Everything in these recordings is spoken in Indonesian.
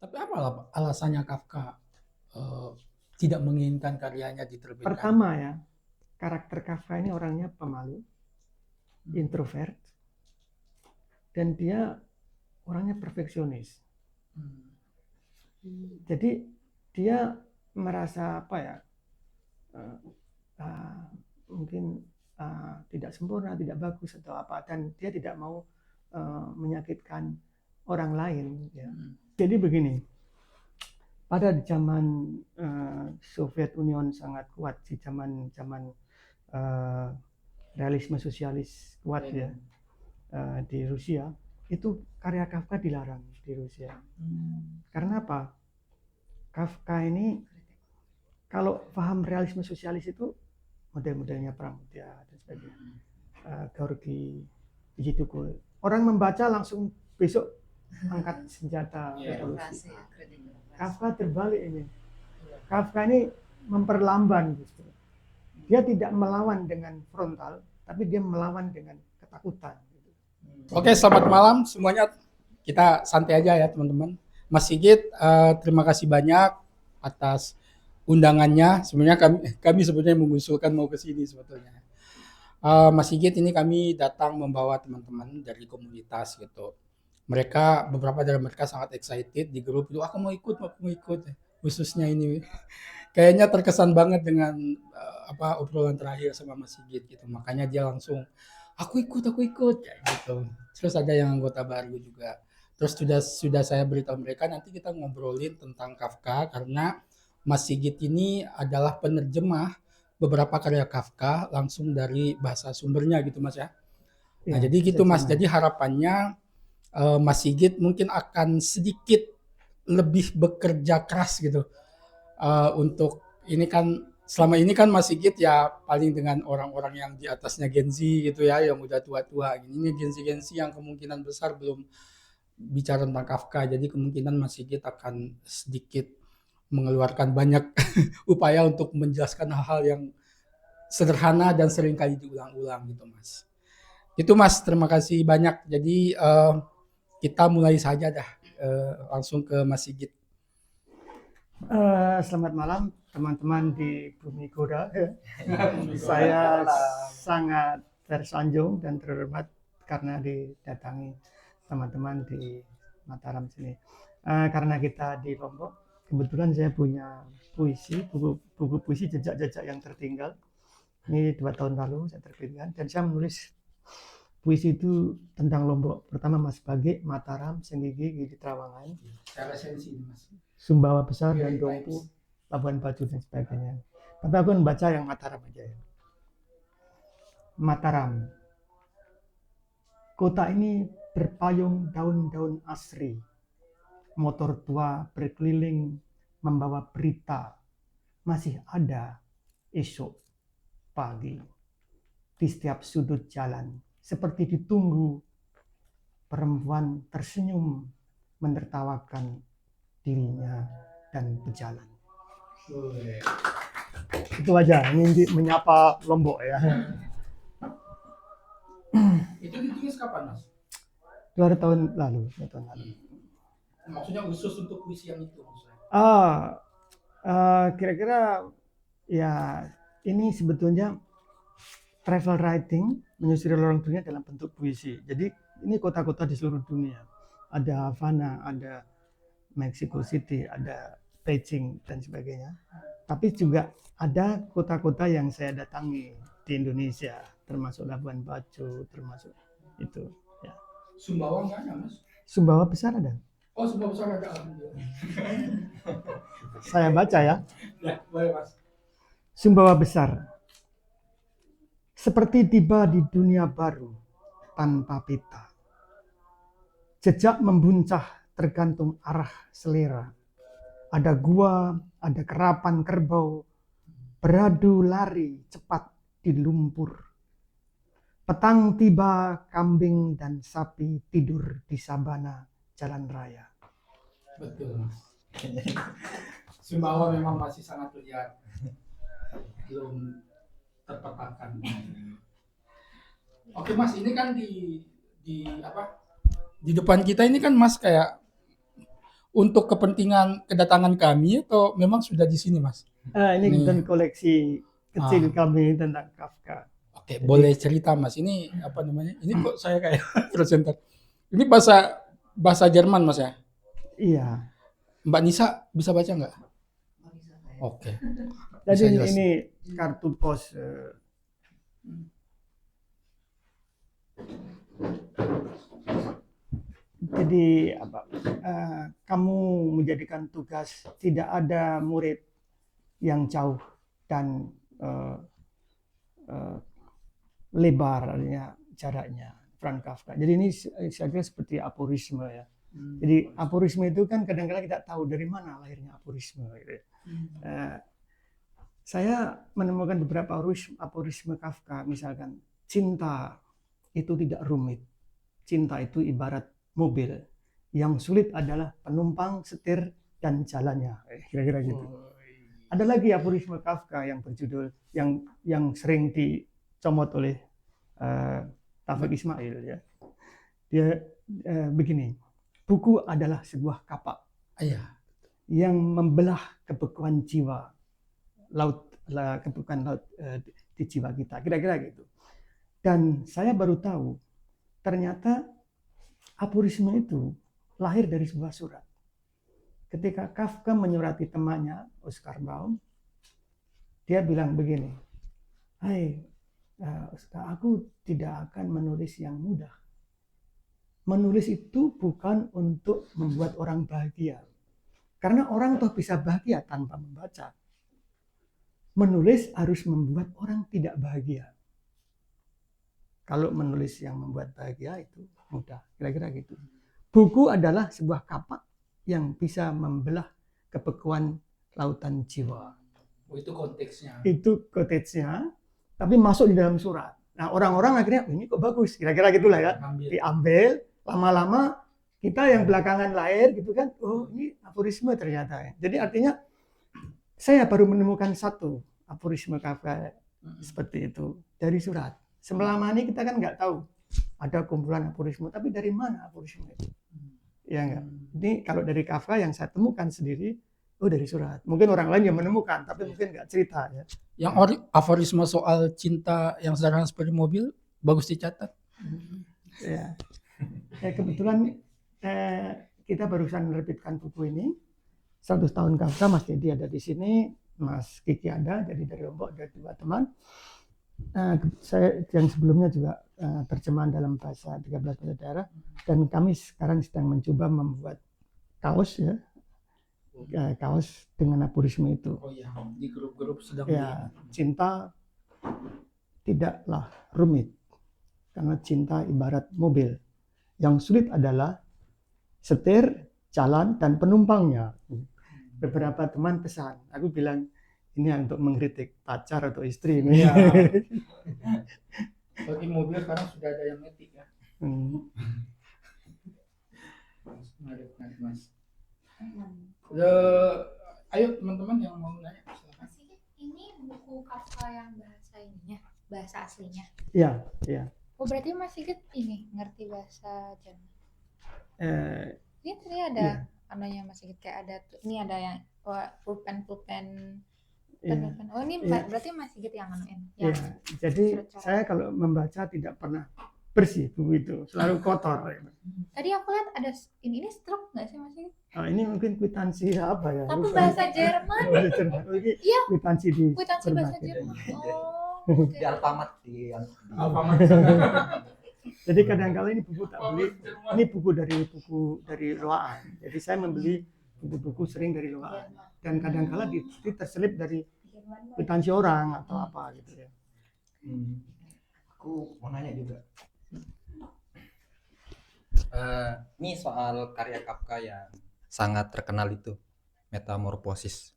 Tapi apa alasannya Kafka eh, tidak menginginkan karyanya diterbitkan? Pertama ya, karakter Kafka ini orangnya pemalu, introvert, dan dia orangnya perfeksionis. Jadi dia merasa apa ya, uh, uh, mungkin tidak sempurna, tidak bagus atau apa, dan dia tidak mau menyakitkan orang lain. Ya. Jadi begini, pada zaman Soviet Union sangat kuat, di zaman realisme sosialis kuat ya di Rusia, itu karya Kafka dilarang di Rusia. Karena apa? Kafka ini kalau paham realisme sosialis itu model-modelnya Pramudia dan sebagainya, Gorky, Tuku. Orang membaca langsung besok angkat senjata revolusi. Kafka terbalik ini. Kafka ini memperlamban justru. Dia tidak melawan dengan frontal, tapi dia melawan dengan ketakutan. Oke, selamat malam semuanya. Kita santai aja ya teman-teman. Mas Sigit, terima kasih banyak atas undangannya. Sebenarnya kami sebenarnya mengusulkan mau ke sini sebetulnya. Mas Sigit, ini kami datang membawa teman-teman dari komunitas gitu. Beberapa dari mereka sangat excited di grup itu. Aku mau ikut. Khususnya ini kayaknya terkesan banget dengan obrolan terakhir sama Mas Sigit gitu. Makanya dia langsung aku ikut kayak gitu. Terus ada yang anggota baru juga. Terus sudah saya beritahu mereka nanti kita ngobrolin tentang Kafka karena Mas Sigit ini adalah penerjemah beberapa karya Kafka langsung dari bahasa sumbernya gitu Mas ya. Nah, Ya, jadi gitu Mas. Jadi harapannya Mas Sigit mungkin akan sedikit lebih bekerja keras gitu untuk ini kan selama ini kan Mas Sigit ya paling dengan orang-orang yang di atasnya Gen Z gitu ya yang udah tua-tua. Ini Gen Z yang kemungkinan besar belum bicara tentang Kafka. Jadi kemungkinan Mas Sigit akan sedikit mengeluarkan banyak upaya untuk menjelaskan hal-hal yang sederhana dan sering kali diulang-ulang gitu Mas. Itu Mas, terima kasih banyak. Jadi kita mulai saja dah langsung ke Mas Sigit. Selamat malam teman-teman di Bumi Gora. Saya sangat tersanjung dan terhormat karena didatangi teman-teman di Mataram sini. Karena kita di Lombok, kebetulan saya punya buku puisi jejak-jejak yang tertinggal. Ini 2 tahun lalu saya terbitkan dan saya menulis puisi itu tentang Lombok. Pertama Mas Bage, Mataram, Senggigi, Gili Trawangan, Sumbawa Besar dan Dompu, Labuan Bajo dan sebagainya. Tapi aku membaca yang Mataram aja ya. Mataram. Kota ini berpayung daun-daun asri. Motor tua berkeliling membawa berita. Masih ada esok pagi. Di setiap sudut jalan. Seperti ditunggu. Perempuan tersenyum menertawakan dirinya dan berjalan. Itu aja, ini menyapa Lombok ya. Itu ditulis kapan Mas? 2 tahun lalu. Maksudnya khusus untuk puisi yang itu maksudnya? Kira-kira ya ini sebetulnya travel writing, menyusuri lorong dunia dalam bentuk puisi. Jadi ini kota-kota di seluruh dunia. Ada Havana, ada Mexico City, ada Beijing dan sebagainya. Tapi juga ada kota-kota yang saya datangi di Indonesia, termasuk Labuan Bajo, termasuk itu. Ya. Sumbawa nggak ada Mas? Sumbawa Besar ada. Oh, Sumbawa Besar ada. Saya baca ya. Ya, boleh Mas. Sumbawa Besar. Seperti tiba di dunia baru tanpa pita. Jejak membuncah tergantung arah selera. Ada gua, ada kerapan kerbau, beradu lari cepat di lumpur. Petang tiba, kambing dan sapi tidur di sabana jalan raya. Betul Mas. Sumbawa memang masih sangat liar. Belum terpetakan. Oke Mas, ini kan di depan kita ini kan Mas kayak untuk kepentingan kedatangan kami atau memang sudah di sini, Mas? Ini Nih. dan koleksi kecil Ah. kami tentang Kafka. Oke, boleh cerita, Mas. Ini apa namanya? Ini kok saya kayak presenter. Ini bahasa Jerman, Mas ya? Iya. Mbak Nisa bisa baca nggak? Oke. Jadi Bisa jelas. ini kartu pos. Jadi kamu menjadikan tugas, tidak ada murid yang jauh dan lebar artinya jaraknya, Franz Kafka. Jadi ini saya kira seperti aforisme ya. Jadi aforisme itu kan kadang-kadang kita tahu dari mana lahirnya aforisme. Gitu. Saya menemukan beberapa aforisme Kafka, misalkan cinta itu tidak rumit. Cinta itu ibarat mobil. Yang sulit adalah penumpang, setir, dan jalannya. Kira-kira gitu. Ada lagi aforisme Kafka yang berjudul yang sering dicomot oleh Taufik Ismail ya. Dia begini. Buku adalah sebuah kapak yang membelah kebekuan jiwa, kebekuan laut di jiwa kita. Kira-kira gitu. Dan saya baru tahu ternyata aforisme itu lahir dari sebuah surat. Ketika Kafka menyurati temannya Oscar Baum, dia bilang begini, "Hai, aku tidak akan menulis yang mudah. Menulis itu bukan untuk membuat orang bahagia. Karena orang toh bisa bahagia tanpa membaca. Menulis harus membuat orang tidak bahagia. Kalau menulis yang membuat bahagia itu mudah." Kira-kira gitu. Buku adalah sebuah kapak yang bisa membelah kebekuan lautan jiwa. Itu konteksnya. Itu quotes-nya, tapi masuk di dalam surat. Nah, orang-orang akhirnya, ini kok bagus, kira-kira gitulah ya. Diambil, lama-lama kita yang belakangan lahir gitu kan, oh ini aforisme ternyata. Jadi artinya saya baru menemukan satu aforisme Kafka seperti itu dari surat. Selama ini kita kan nggak tahu ada kumpulan aforisme, tapi dari mana aforisme itu? Ya enggak. Ini kalau dari Kafka yang saya temukan sendiri, oh dari surat. Mungkin orang lain yang menemukan, tapi mungkin nggak cerita ya. Yang aforisme soal cinta yang sederhana seperti mobil bagus dicatat. Ya. Kebetulan kita barusan menerbitkan buku ini 100 tahun Kafka. Mas Dedi ada di sini, Mas Kiki ada, jadi dari Lombok ada 2 teman. Saya yang sebelumnya juga terjemahan dalam bahasa 13 bahasa daerah, dan kami sekarang sedang mencoba membuat kaos ya, kaos dengan aforisme itu. Oh iya, di grup-grup sedang ya, cinta tidaklah rumit karena cinta ibarat mobil. Yang sulit adalah setir, jalan, dan penumpangnya. Beberapa teman pesan, aku bilang ini untuk mengkritik pacar atau istri ini. Ya. Bagi mobil sekarang sudah ada yang metik ya. Mas. Ayo teman-teman yang mau nanya. Ini buku Kafka yang bahasa ininya, bahasa aslinya. Iya, iya. Oh berarti Mas Sigit ini ngerti bahasa Jerman. Ini tadi ada anunya Mas Sigit kayak ada ini ada yang pulpen. Oh ini berarti Mas Sigit yang anuin. Ya. Jadi saya kalau membaca tidak pernah bersih buku itu, selalu kotor. Tadi aku lihat ada ini stroke nggak sih Mas Sigit? Ini mungkin kwitansi apa ya? Tapi bahasa Jerman. Iya. Kwitansi bahasa Jerman. Oh. Di Alfamart di Alfamart. Jadi kadang-kala ini buku tak beli. Ini buku dari Loaan. Jadi saya membeli buku-buku sering dari Loaan. Dan kadang-kala terselip dari kwitansi orang atau apa gitu ya. Aku mau nanya juga. Ini soal karya Kafka yang sangat terkenal itu, Metamorphosis.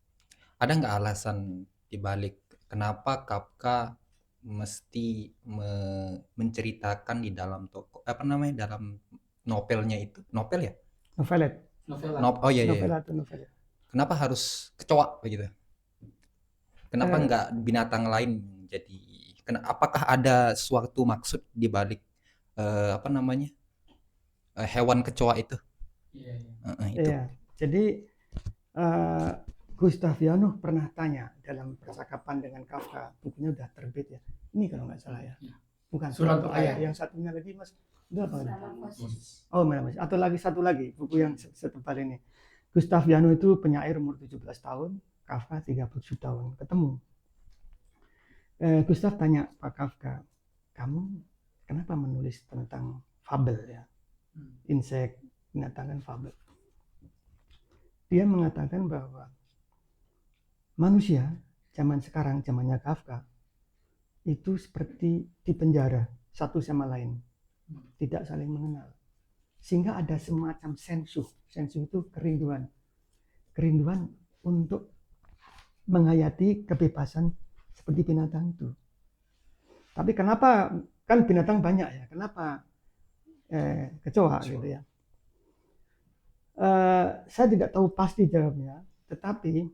Ada nggak alasan dibalik kenapa Kafka mesti menceritakan di dalam dalam novelnya itu, novel ya? Novelet. Oh iya. Novelet. Kenapa harus kecoa begitu? Kenapa nggak binatang lain? Jadi, apakah ada suatu maksud dibalik hewan kecoa itu? Iya. Jadi Gustav Janosch pernah tanya dalam percakapan dengan Kafka, bukunya udah terbit ya. Ini kalau nggak salah ya. Bukan Surat Surat Ayat. Ayat. Yang satunya lagi Mas, itu apa? Metamorfosis. Oh, Metamorfosis. Atau lagi satu lagi buku yang setebal ini. Gustav Janosch itu penyair umur 17 tahun, Kafka 37 tahun. Ketemu. Gustav tanya Pak Kafka, kamu kenapa menulis tentang fabel ya? Insek, binatang kan fabel. Dia mengatakan bahwa manusia zaman sekarang, zamannya Kafka, itu seperti di penjara satu sama lain, tidak saling mengenal, sehingga ada semacam sensuh itu kerinduan untuk menghayati kebebasan seperti binatang itu. Tapi kenapa, kan binatang banyak ya, kenapa kecoa gitu ya? Saya tidak tahu pasti jawabnya, tetapi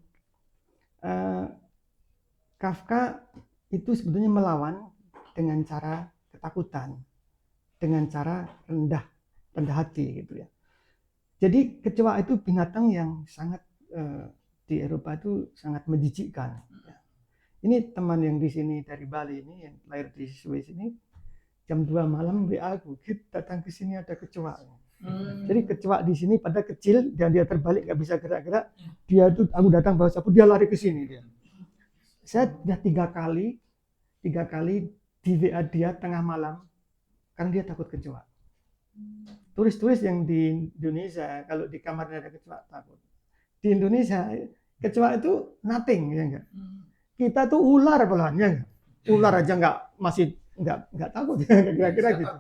Kafka itu sebetulnya melawan dengan cara ketakutan, dengan cara rendah hati gitu ya. Jadi kecoa itu binatang yang sangat di Eropa itu sangat menjijikkan. Ini teman yang di sini dari Bali ini, yang lahir di Swiss ini, jam 2 malam WA aku, kita datang ke sini ada kecoa. Jadi kecoa di sini pada kecil dan dia terbalik nggak bisa gerak-gerak. Dia tuh aku datang bawa sapu, dia lari ke sini dia. Saya sudah tiga kali di WA dia tengah malam karena dia takut kecoa. Turis-turis yang di Indonesia kalau di kamarnya ada kecoa takut. Di Indonesia kecoa itu nothing ya enggak. Kita tuh ular pelan ya enggak. Ular aja nggak takut kira-kira gitu.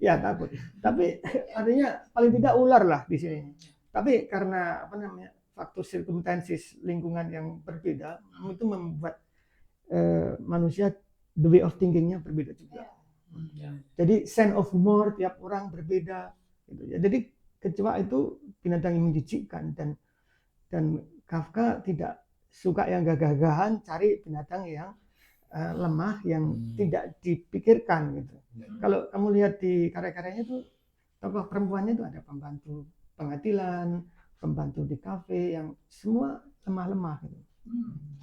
Ya takut. Tapi artinya paling tidak ular lah di sini. Tapi karena faktor circumstances lingkungan yang berbeda itu membuat manusia the way of thinkingnya berbeda juga. Jadi sense of humor tiap orang berbeda. Gitu ya. Jadi kecoa itu binatang yang menjijikkan dan Kafka tidak suka yang gagah-gagahan, cari binatang yang lemah yang tidak dipikirkan gitu. Kalau kamu lihat di karya-karyanya itu tokoh perempuannya itu ada pembantu pengadilan, pembantu di kafe yang semua lemah-lemah gitu.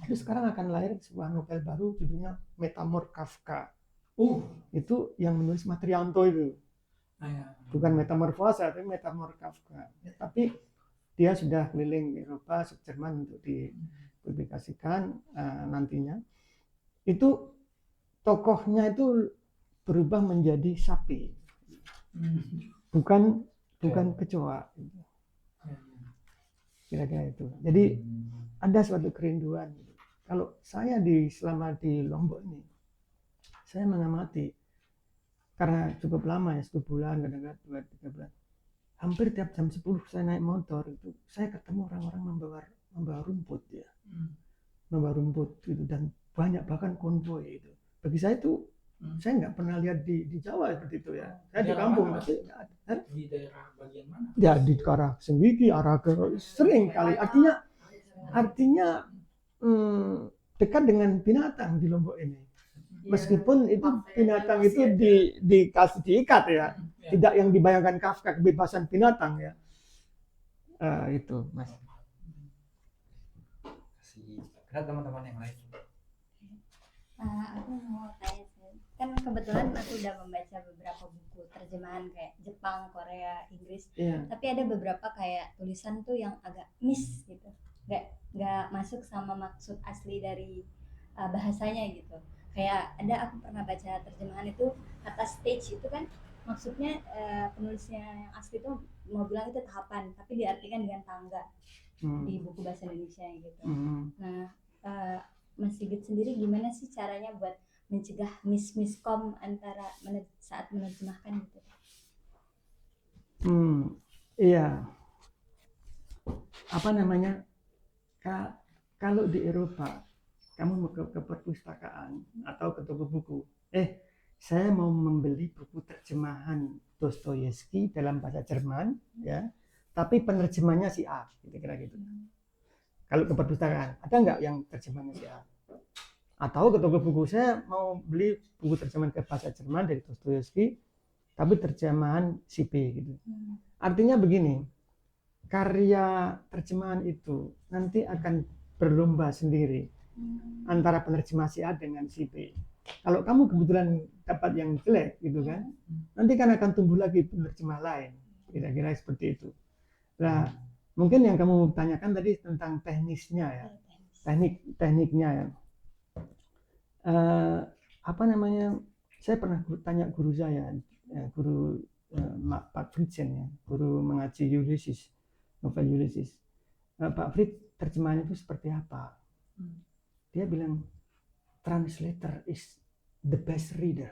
Terus sekarang akan lahir sebuah novel baru judulnya Metamor Kafka. Itu yang menulis Matrianto itu. Bukan Metamorfosa, tapi Metamor Kafka. Tapi dia sudah keliling Eropa, Jerman untuk dipublikasikan nantinya. Itu tokohnya itu berubah menjadi sapi, bukan kecoa. Kira-kira itu. Jadi ada suatu kerinduan. Kalau saya selama di Lombok ini, saya mengamati karena cukup lama ya, 1 bulan, kadang-kadang 2-3 bulan. Hampir tiap jam 10 saya naik motor itu saya ketemu orang-orang membawa rumput ya, membawa rumput gitu, dan banyak bahkan konvoi itu. Bagi saya itu saya nggak pernah lihat di Jawa seperti itu ya. Saya di kampung tapi nggak ada. Di daerah bagian mana? Ya di arah Senggigi, arah ke sering kali. Artinya dekat dengan binatang di Lombok ini. Meskipun itu binatang itu dikasih diikat ya, tidak yang dibayangkan Kafka kebebasan binatang ya. Itu Mas. Karena teman-teman yang lain. Aku mau tanya sih, kan kebetulan aku udah membaca beberapa buku terjemahan kayak Jepang, Korea, Inggris, tapi ada beberapa kayak tulisan tuh yang agak miss gitu, nggak masuk sama maksud asli dari bahasanya gitu. Kayak aku pernah baca terjemahan itu kata stage itu kan maksudnya penulisnya yang asli itu mau bilang itu tahapan, tapi diartikan dengan tangga di buku bahasa Indonesia gitu. Nah, Mas Sigit sendiri gimana sih caranya buat mencegah miskom antara saat menerjemahkan gitu? Iya. Kalau di Eropa kamu mau ke perpustakaan atau ke toko buku, saya mau membeli buku terjemahan Dostoyevsky dalam bahasa Jerman ya, tapi penerjemahnya si A, kira-kira gitu. Kalau ke perpustakaan, ada nggak yang terjemahannya si A? Atau ke toko buku, saya mau beli buku terjemahan ke bahasa Jerman dari Dostoyevsky, tapi terjemahan si B gitu. Artinya begini, karya terjemahan itu nanti akan berlomba sendiri antara penerjemah si A dengan si B. Kalau kamu kebetulan dapat yang jelek gitu kan, nanti kan akan tumbuh lagi penerjemah lain, kira-kira seperti itu. Nah, mungkin yang kamu tanyakan tadi tentang teknisnya ya, tekniknya ya. Apa namanya? Saya pernah tanya guru saya, guru Pak Fritsen ya, guru mengaji Ulysses, novel Ulysses. Pak Frit, terjemahan itu seperti apa? Dia bilang translator is the best reader.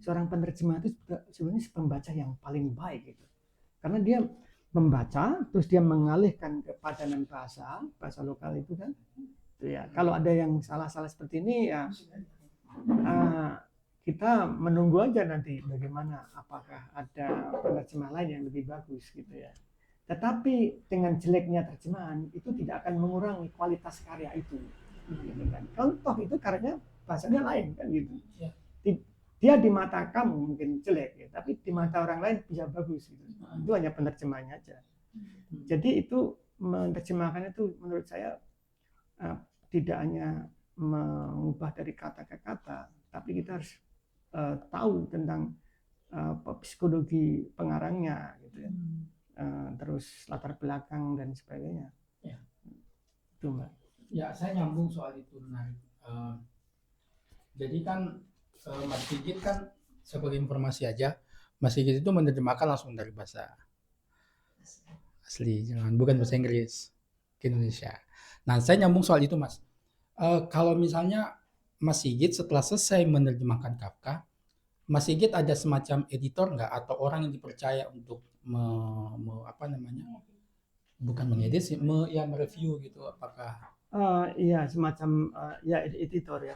Seorang penerjemah itu sebenarnya pembaca yang paling baik gitu. Karena dia membaca, terus dia mengalihkan ke padanan bahasa lokal itu kan. Ya, kalau ada yang salah-salah seperti ini ya kita menunggu aja nanti bagaimana, apakah ada penerjemah lain yang lebih bagus gitu ya. Tetapi dengan jeleknya terjemahan itu tidak akan mengurangi kualitas karya itu. Gitu kan. Contoh itu karyanya bahasanya lain kan gitu. Dia di mata kamu mungkin jelek ya, tapi di mata orang lain bisa bagus gitu. Itu hanya penerjemahnya aja. Jadi itu menerjemahkan itu menurut saya tidak hanya mengubah dari kata ke kata, tapi kita harus tahu tentang psikologi pengarangnya gitu ya. Terus latar belakang dan sebagainya. Ya. Itu Mbak. Ya, saya nyambung soal itu menarik. Jadi kan Mas Sigit kan sebagai informasi aja, Mas Sigit itu menerjemahkan langsung dari bahasa asli, bukan bahasa Inggris ke Indonesia. Nah, saya nyambung soal itu, Mas. Kalau misalnya Mas Sigit setelah selesai menerjemahkan Kafka, Mas Sigit ada semacam editor nggak atau orang yang dipercaya untuk apa namanya? Bukan mengedit sih, mereview gitu, apakah Iya semacam ya editor ya.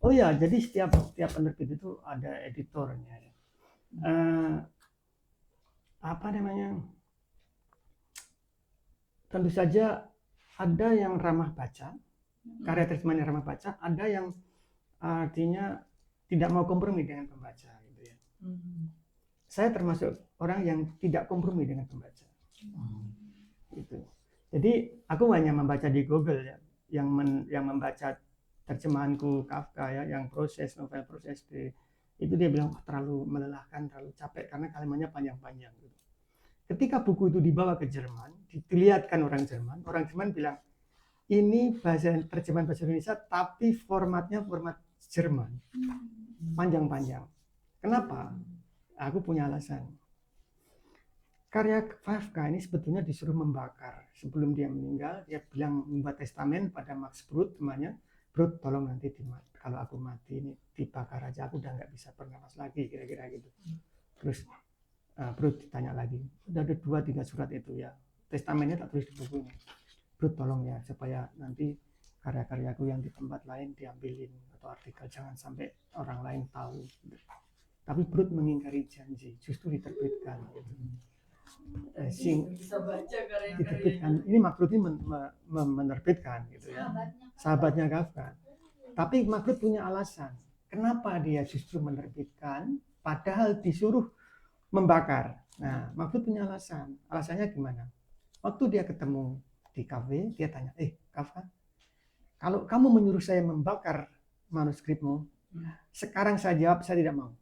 Oh ya, jadi setiap penerbit itu ada editornya ya. Apa namanya? Tentu saja ada yang ramah baca, karya terjemahan yang ramah baca, ada yang artinya tidak mau kompromi dengan pembaca gitu ya. Saya termasuk orang yang tidak kompromi dengan pembaca. Gitu. Jadi aku hanya membaca di Google ya, yang membaca terjemahanku Kafka ya, yang novel proses itu dia bilang terlalu melelahkan, terlalu capek karena kalimatnya panjang-panjang. Gitu. Ketika buku itu dibawa ke Jerman, dilihatkan orang Jerman bilang ini terjemahan bahasa Indonesia tapi formatnya format Jerman, panjang-panjang. Kenapa? Aku punya alasan. Karya Kafka ini sebetulnya disuruh membakar. Sebelum dia meninggal, dia bilang membuat testamen pada Max Brod, temannya. Brod, tolong nanti kalau aku mati ini dibakar aja, aku udah nggak bisa bernapas lagi, kira-kira gitu. Terus Brod ditanya lagi, udah ada 2-3 surat itu ya, testamennya tak tulis di bukunya. Brod, tolong ya, supaya nanti karya-karyaku yang di tempat lain diambilin atau artikel, jangan sampai orang lain tahu. Tapi Brod mengingkari janji, justru diterbitkan. Gitu. Diterbitkan. Ini Makrut ini menerbitkan gitu ya. Sahabatnya Kafka. Tapi Makrut punya alasan. Kenapa dia justru menerbitkan padahal disuruh membakar. Nah, Makrut punya alasan. Alasannya gimana? Waktu dia ketemu di kafe, dia tanya, Kafka, kalau kamu menyuruh saya membakar manuskripmu, sekarang saya jawab saya tidak mau.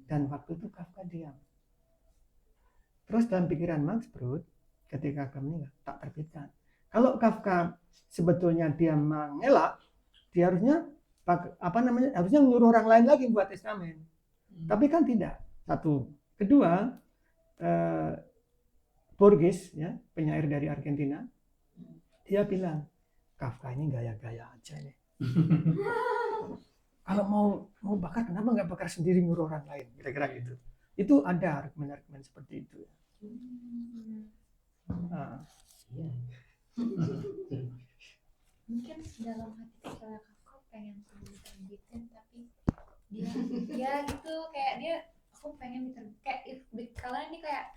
Dan waktu itu Kafka diam. Terus dalam pikiran Max Brod, ketika Kafka meninggal, tak terbitkan. Kalau Kafka sebetulnya dia mengelak, dia harusnya harusnya menyuruh orang lain lagi buat testamen. Tapi kan tidak. Satu. Kedua, Borges, ya, penyair dari Argentina, dia bilang, Kafka ini gaya-gaya aja nih. Kalau mau bakar, kenapa nggak bakar sendiri nyuruh orang lain? Kira-kira gitu. Itu ada argumen-argumen seperti itu. Mungkin dalam hati kecilnya Kafka pengen diterbitin, tapi dia gitu kayak aku pengen diterbit kayak kalau ini kayak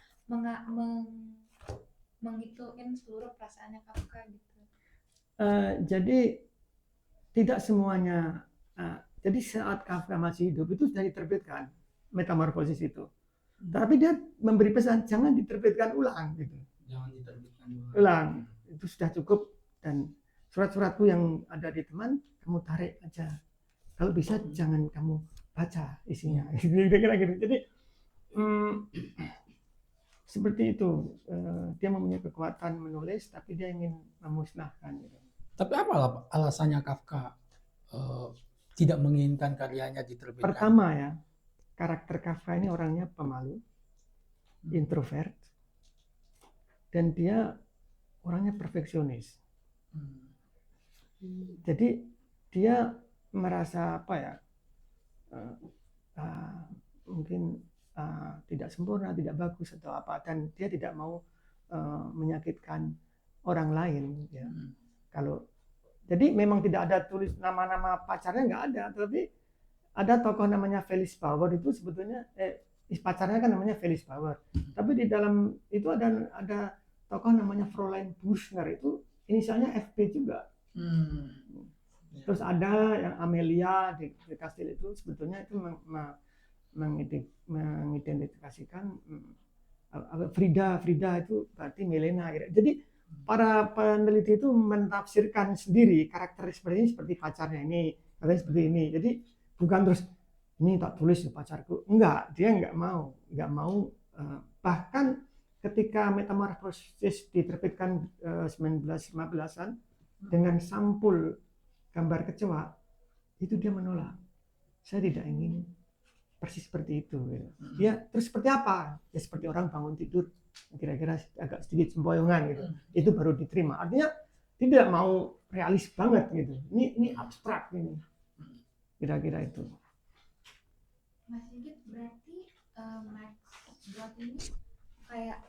menghitungin seluruh perasaannya Kafka gitu. Jadi tidak semuanya. Jadi saat Kafka masih hidup itu sudah diterbitkan Metamorfosis itu. Tapi dia memberi pesan jangan diterbitkan ulang gitu. Jangan diterbitkan dulu. Ulang itu sudah cukup, dan surat-suratku yang ada di teman kamu tarik aja. Kalau bisa jangan kamu baca isinya. Kira-kira gitu. Jadi seperti itu, dia mempunyai kekuatan menulis tapi dia ingin memusnahkan gitu. Tapi apa alasannya Kafka tidak menginginkan karyanya diterbitkan? Pertama ya, karakter Kafka ini orangnya pemalu, introvert, dan dia orangnya perfeksionis. Jadi dia merasa apa ya, mungkin tidak sempurna, tidak bagus atau apa, dan dia tidak mau menyakitkan orang lain ya. Kalau jadi memang tidak ada tulis nama-nama pacarnya, nggak ada, tapi ada tokoh namanya Felix Bauer, itu sebetulnya pacarnya kan namanya Felix Bauer, tapi di dalam itu ada tokoh namanya Fräulein Buschner, itu inisialnya FP juga. Terus ada yang Amelia di kastil itu sebetulnya itu mengidentifikasikan Frida itu berarti Milena. Jadi para peneliti itu menafsirkan sendiri karakter seperti ini, seperti pacarnya ini, katanya seperti ini. Jadi bukan terus ini tak tulis ya pacarku, enggak, dia nggak mau. Bahkan ketika Metamorphosis diterbitkan 1915-an dengan sampul gambar kecoa, itu dia menolak. Saya tidak ingin persis seperti itu. Ya, terus seperti apa? Ya seperti orang bangun tidur, kira-kira agak sedikit sempoyongan gitu. Itu baru diterima. Artinya tidak mau realis banget gitu. Ini abstrak ini. Kira-kira itu. Mas Sigit, berarti Max Brod ini kayak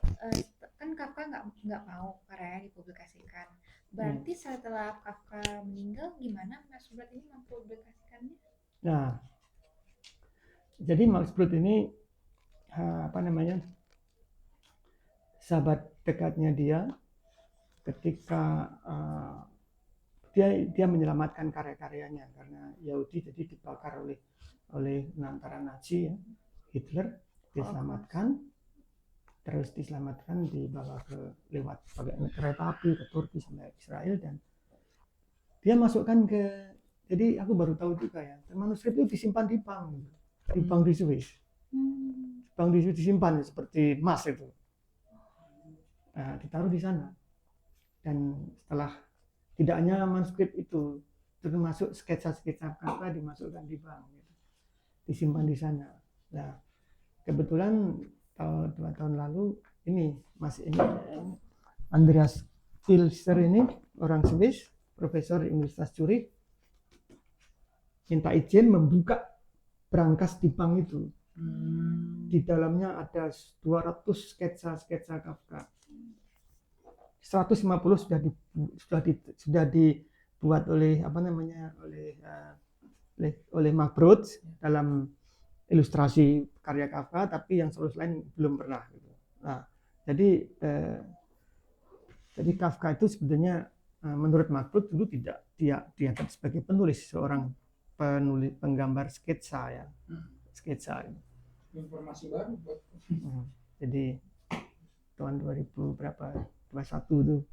kan Kafka nggak mau karyanya dipublikasikan. Berarti setelah Kafka meninggal, gimana Max Brod ini mempublikasikannya? Nah, jadi Max Brod ini sahabat dekatnya dia ketika dia menyelamatkan karya-karyanya karena Yahudi jadi dibakar oleh tentara Nazi ya, Hitler, diselamatkan, terus diselamatkan dibawa lewat pakai kereta api ke Turki sampai Israel, dan dia masukkan ke, jadi aku baru tahu juga ya, manuskrip itu disimpan di bank di Swiss. Bank di Swiss disimpan seperti emas itu. Nah, ditaruh di sana. Dan setelah tidak hanya manuskrip itu, termasuk sketsa-sketsa Kafka dimasukkan di bank, gitu. Disimpan di sana. Nah, kebetulan 2 tahun lalu ini Andreas Filzer ini orang Swiss, profesor di Universitas Zurich, minta izin membuka brankas di bank itu. Di dalamnya ada 200 sketsa Kafka. 150 sudah dibuat oleh oleh Max Brod dalam ilustrasi karya Kafka, tapi yang seluruh lain belum pernah gitu. Nah, jadi Kafka itu sebetulnya menurut Max Brod dulu tidak dianggap sebagai penulis, seorang penggambar sketsa ya. Sketsa. Informasi baru buat. Jadi tahun 2021 itu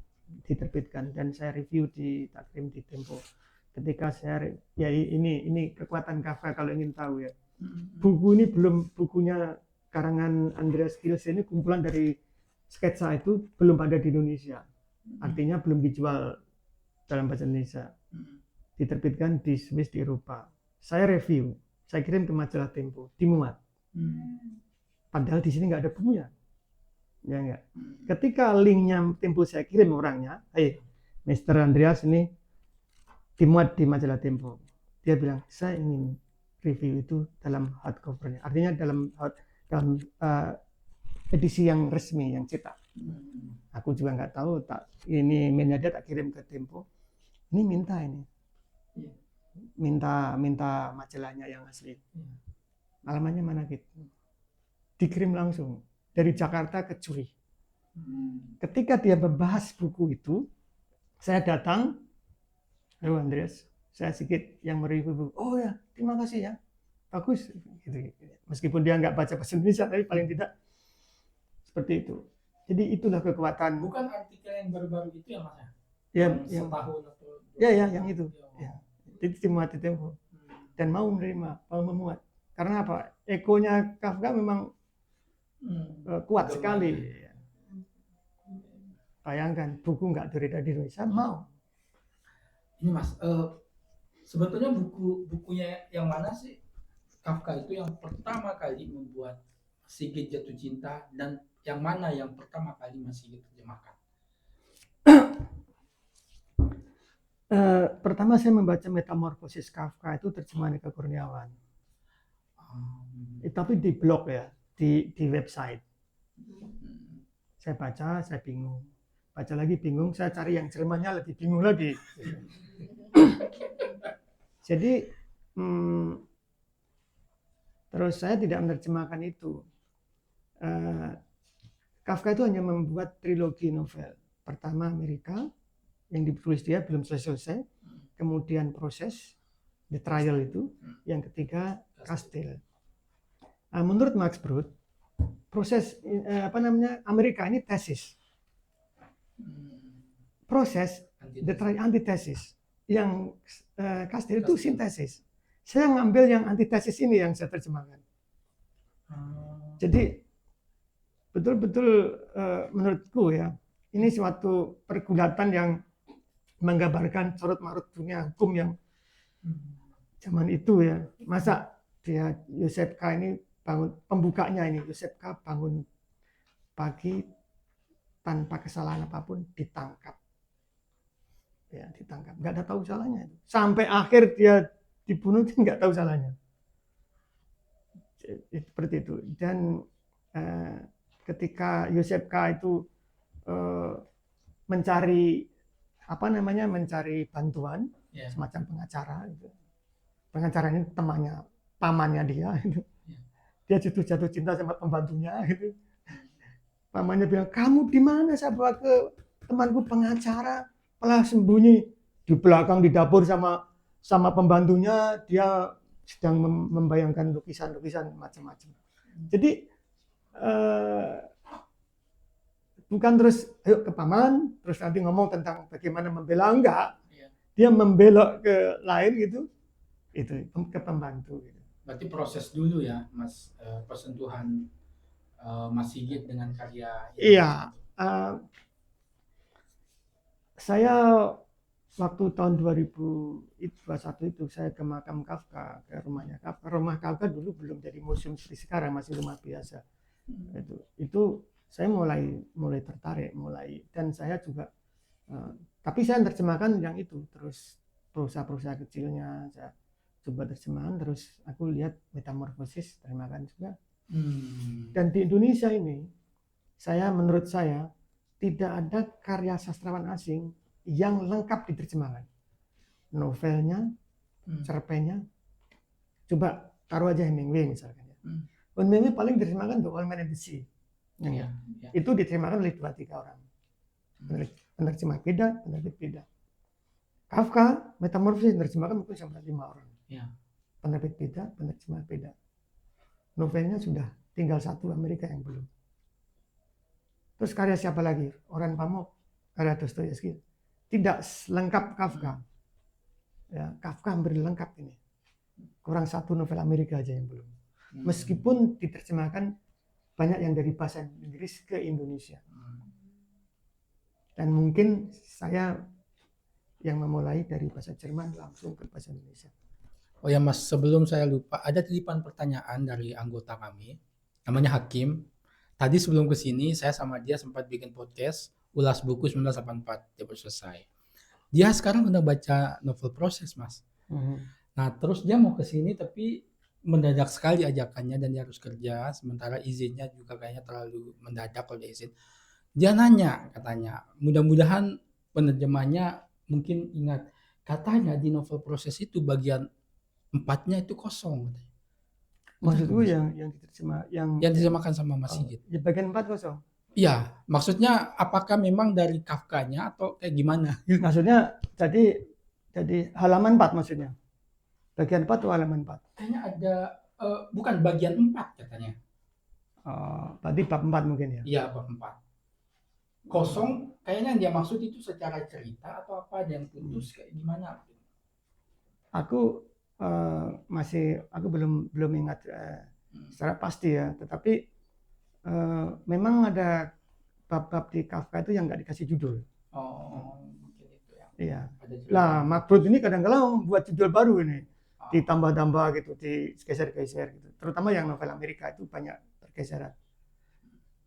diterbitkan, dan saya review di Takrim di Tempo. Ketika saya ya ini kekuatan Kafka kalau ingin tahu ya. Buku ini belum, bukunya karangan Andreas Filzer ini kumpulan dari sketsa itu belum ada di Indonesia. Artinya belum dijual dalam bahasa Indonesia. Diterbitkan di Swiss di Eropa. Saya review, saya kirim ke majalah Tempo, dimuat. Padahal di sini nggak ada bukunya. Ya enggak. Ketika linknya Tempo saya kirim orangnya, Mr. Andreas ini dimuat di majalah Tempo. Dia bilang, saya ingin review itu dalam hardcovernya. Artinya dalam edisi yang resmi, yang cetak. Aku juga nggak tahu, ini mainnya dia tak kirim ke Tempo. Ini minta majalahnya yang asli. Alamannya mana gitu. Dikirim langsung dari Jakarta ke Zurich. Ketika dia membahas buku itu, saya datang, halo Andreas, saya Sigit yang mereview buku. Oh ya, terima kasih ya. bagus gitu. Meskipun dia nggak baca bahasa Indonesia, tapi paling tidak seperti itu. Jadi itulah kekuatan. Bukan artikel yang baru-baru itu ya Mas ya? Yang Setahun atau yang itu. Ya. Itu dimuat di Tempo dan mau menerima, mau memuat. Karena apa? Ekonya Kafka memang kuat sekali. Bayangkan buku nggak beredar di Indonesia mau. Ini Mas, sebetulnya bukunya yang mana sih Kafka itu yang pertama kali membuat Sigit jatuh cinta, dan yang mana yang pertama kali Mas Sigit terjemahkan? Pertama saya membaca Metamorfosis Kafka itu terjemahan Eka Kurniawan. Tapi di blog ya, di website. Saya baca, saya bingung. Baca lagi bingung, saya cari yang Jermannya lebih bingung lagi. Jadi terus saya tidak menerjemahkan itu. Kafka itu hanya membuat trilogi novel. Pertama Amerika, yang ditulis dia belum selesai, kemudian Proses, The Trial itu, yang ketiga Castile. Menurut Max Brod, Proses Amerika ini tesis, Proses, The Trial antitesis, yang Castile itu sintesis. Saya ngambil yang antitesis ini yang saya terjemahkan. Jadi betul-betul menurutku ya, ini suatu pergulatan yang menggambarkan sorot-marut dunia hukum yang zaman itu ya. Masa dia Yosef K ini bangun, pembukanya ini Yosef K bangun pagi tanpa kesalahan apapun ditangkap. Ya, ditangkap. Nggak ada tahu salahnya. Sampai akhir dia dibunuh nggak tahu salahnya. Seperti itu. Dan ketika Yosef K itu mencari mencari bantuan, semacam pengacara gitu. Pengacara ini temannya, pamannya dia gitu. Dia jatuh cinta sama pembantunya gitu. Pamannya bilang, "Kamu di mana?" Saya bawa ke temanku pengacara, malah sembunyi di belakang di dapur sama pembantunya, dia sedang membayangkan lukisan-lukisan macam-macam. Jadi bukan terus ayo ke paman, terus nanti ngomong tentang bagaimana membela, enggak. Dia membelok ke lain gitu, itu ke pembantu. Gitu. Berarti proses dulu ya, Mas, persentuhan Mas Sigit dengan karya. Iya, saya waktu tahun 2021 itu saya ke makam Kafka, ke rumahnya Kafka. Rumah Kafka dulu belum jadi museum seperti sekarang, masih rumah biasa. Itu saya mulai tertarik, dan saya juga tapi saya terjemahkan yang itu, terus perusahaan kecilnya saya coba terjemahan, terus aku lihat Metamorfosis terjemahkan juga. Dan di Indonesia ini menurut saya tidak ada karya sastrawan asing yang lengkap diterjemahkan. Novelnya, cerpennya, coba taruh aja Hemingway misalkan ya. Hemingway paling diterjemahkan The Old Man and the Sea. Itu diterjemahkan oleh 2-3 orang. Penerjemah beda, penerbit beda. Kafka, Metamorfosis diterjemahkan mungkin sampai 5 orang. Penerbit beda, penerjemah beda. Novelnya sudah tinggal 1 Amerika yang belum. Terus karya siapa lagi? Orhan Pamuk, karya Dostoyevsky. Tidak lengkap Kafka. Ya, Kafka hampir lengkap ini. Kurang 1 novel Amerika aja yang belum. Meskipun diterjemahkan banyak yang dari bahasa Inggris ke Indonesia. Dan mungkin saya yang memulai dari bahasa Jerman langsung ke bahasa Indonesia. Oh ya Mas, sebelum saya lupa, ada titipan pertanyaan dari anggota kami, namanya Hakim. Tadi sebelum ke sini, saya sama dia sempat bikin podcast, ulas buku 1984, dia baru selesai. Dia sekarang udah baca novel Proses, Mas. Nah, terus dia mau ke sini, tapi mendadak sekali ajakannya dan dia harus kerja, sementara izinnya juga kayaknya terlalu mendadak kalau dia izin. Dia nanya, katanya, mudah-mudahan penerjemahnya mungkin ingat, katanya di novel Proses itu bagian 4-nya itu kosong. Maksudku yang diterjemahkan sama Mas Sigit. Di bagian 4 kosong. Iya, maksudnya apakah memang dari Kafkanya atau kayak gimana? Maksudnya jadi halaman 4 maksudnya. Bagian 4 atau halaman 4? Kayaknya ada bukan bagian 4 katanya. Berarti bab 4 mungkin ya. Iya, bab 4. Kosong, kayaknya yang dia maksud itu secara cerita atau apa, ada yang putus kayak gimana? Aku aku belum ingat secara pasti ya, tetapi memang ada bab-bab di Kafka itu yang nggak dikasih judul. Oh, mungkin itu ya. Iya. Ada cerita. Lah, Makrut ini kadang-kadang membuat judul baru ini, ditambah-tambah gitu, digeser-geser gitu. Terutama yang novel Amerika itu banyak pergeseran.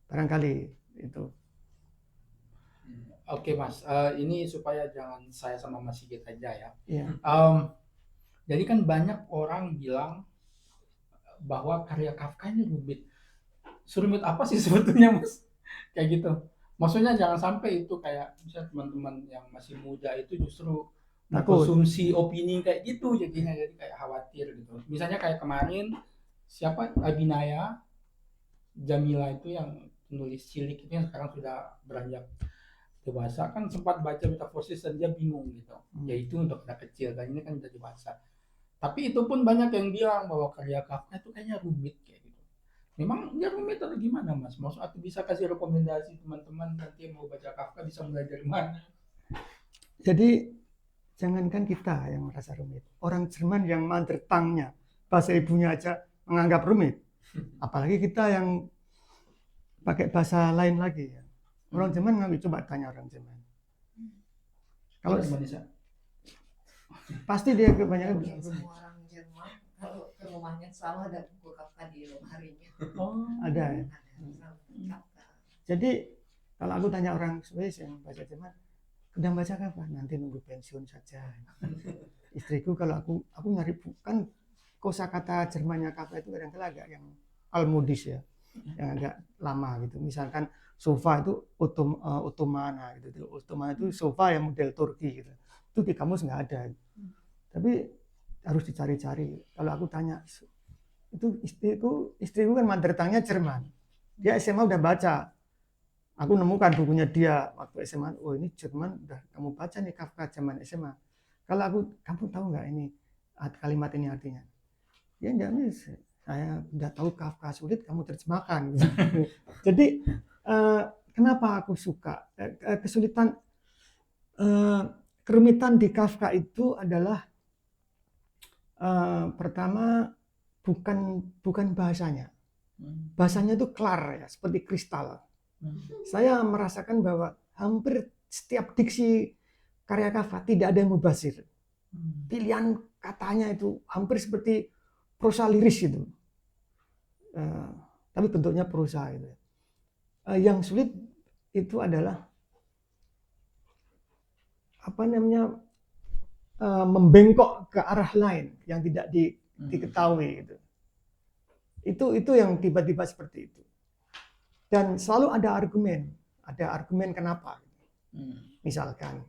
Barangkali itu. Oke Mas, ini supaya jangan saya sama Mas Sigit aja ya. Iya. Jadi kan banyak orang bilang bahwa karya Kafka ini rumit. Serumit apa sih sebetulnya Mas? Kayak gitu. Maksudnya jangan sampai itu kayak misalnya teman-teman yang masih muda itu justru Takut. mengkonsumsi opini kayak gitu jadinya, jadi kayak khawatir gitu. Misalnya kayak kemarin siapa Abinaya Jamila itu yang penulis Cilik itu yang sekarang sudah beranjak dewasa, kan sempat baca Metamorfosis dan dia bingung gitu. Yaitu untuk anak kecil, dan ini kan udah dewasa. Tapi itu pun banyak yang bilang bahwa karya Kafka itu kayaknya rumit kayak gitu. Memang dia rumit atau gimana Mas? Maksud aku bisa kasih rekomendasi teman-teman nanti yang mau baca Kafka bisa mulai dari mana? Jadi jangankan kita yang merasa rumit, orang Jerman yang mother tongue-nya, bahasa ibunya aja menganggap rumit. Apalagi kita yang pakai bahasa lain lagi ya. Orang Jerman nggak, coba tanya orang Jerman. Kalau Indonesia, pasti dia kebanyakan Semua orang Jerman kalau ke rumahnya selalu ada buku Kafka di lemarinya. ada ya. Selalu Kafka. Jadi kalau aku tanya orang Swiss yang baca Jerman, udah baca Kafka? Nanti nunggu pensiun saja. Istriku kalau aku nyari bukan kosakata Jermannya Kafka itu kadang-kadang agak yang almudis ya, yang agak lama gitu. Misalkan sofa itu Ottomana gitu. Ottomana itu sofa yang model Turki gitu. Itu di kamus nggak ada. Tapi harus dicari-cari. Kalau aku tanya, itu istriku kan mother tongue-nya Jerman. Dia SMA udah baca. Aku nemukan bukunya dia waktu SMA. Oh ini Jerman, udah kamu baca nih Kafka zaman SMA. Kalau kamu tahu nggak ini kalimat ini artinya? Ya enggak, saya udah tahu Kafka sulit, kamu terjemahkan. Jadi kenapa aku suka kesulitan, kerumitan di Kafka itu adalah pertama bukan bahasanya. Bahasanya itu kelar ya, seperti kristal. Saya merasakan bahwa hampir setiap diksi karya Kafka tidak ada yang mubazir. Pilihan katanya itu hampir seperti prosa liris itu. Tapi bentuknya prosa itu. Yang sulit itu adalah membengkok ke arah lain yang tidak diketahui gitu. Itu yang tiba-tiba seperti itu. Dan selalu ada argumen kenapa. Misalkan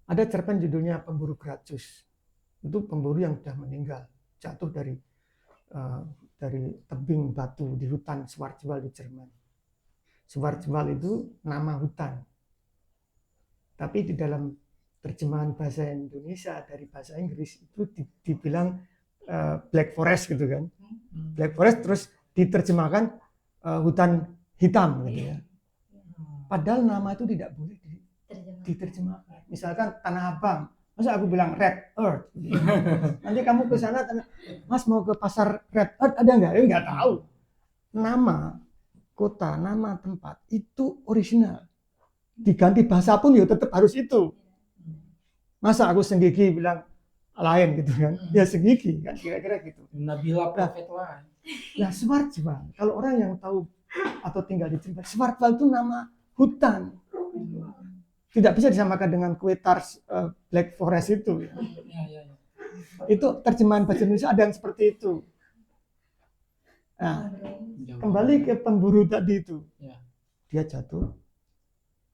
ada cerpen judulnya Pemburu Gracchus. Itu pemburu yang sudah meninggal, jatuh dari tebing batu di hutan Schwarzwald di Jerman. Schwarzwald itu nama hutan. Tapi di dalam terjemahan bahasa Indonesia dari bahasa Inggris itu dibilang Black Forest gitu kan. Black Forest terus diterjemahkan hutan hitam gitu ya. Padahal nama itu tidak boleh diterjemahkan. Misalkan Tanah Abang, masa aku bilang Red Earth. Nanti kamu ke sana, Mas mau ke pasar Red Earth ada nggak? Ya nggak tahu. Nama kota, nama tempat itu original. Diganti bahasa pun ya tetap harus itu. Masa aku Senggigi bilang lain gitu kan? Ya Senggigi kan kira-kira gitu. Nabila Prophet lah. Nah, Schwarzwald, kalau orang yang tahu atau tinggal di Jerman, Schwarzwald itu nama hutan. Tidak bisa disamakan dengan Quetars Black Forest itu. Ya. Itu terjemahan bahasa Indonesia ada yang seperti itu. Nah, kembali ke pemburu tadi itu. Ya. Dia jatuh,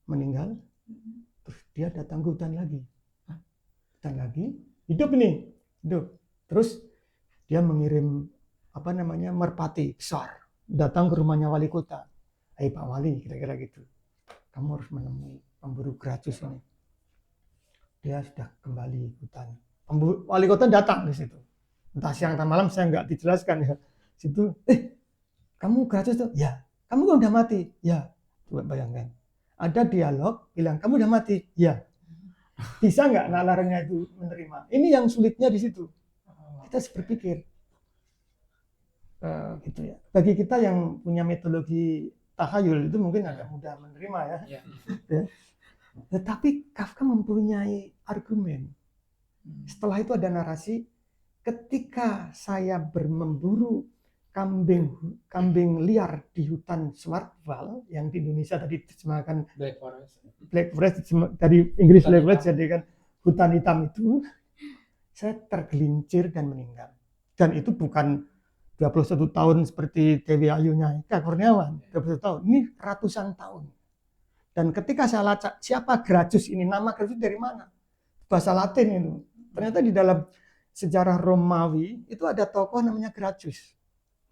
meninggal, terus dia datang ke hutan lagi. Hutan lagi, hidup. Terus dia mengirim merpati besar datang ke rumahnya wali kota. Hai Pak Wali, kira-kira gitu. Kamu harus menemui pemburu Gracchus ini. Dia sudah kembali hutan. wali kota datang di situ. Entah siang atau malam saya nggak dijelaskan ya. Situ, kamu Gratius tuh? Ya. Kamu kan udah mati? Ya. Coba bayangkan. Ada dialog bilang kamu udah mati? Ya. Bisa nggak nalarnya itu menerima? Ini yang sulitnya di situ. Kita harus berpikir. Gitu ya. Bagi kita yang punya metodologi tahayul itu mungkin agak mudah menerima ya. Ya. Tetapi Kafka mempunyai argumen. Setelah itu ada narasi, ketika saya memburu kambing liar di hutan Swartwal yang di Indonesia tadi diterjemahkan Black Forest, dari Inggris Black Forest jadi kan hutan hitam itu, saya tergelincir dan meninggal. Dan itu bukan 21 tahun seperti Dewi Ayunya Eka Kurniawan, 21 tahun, ini ratusan tahun. Dan ketika saya lacak siapa Gracchus ini, nama Gracchus dari mana? Bahasa Latin itu. Ternyata di dalam sejarah Romawi itu ada tokoh namanya Gracchus.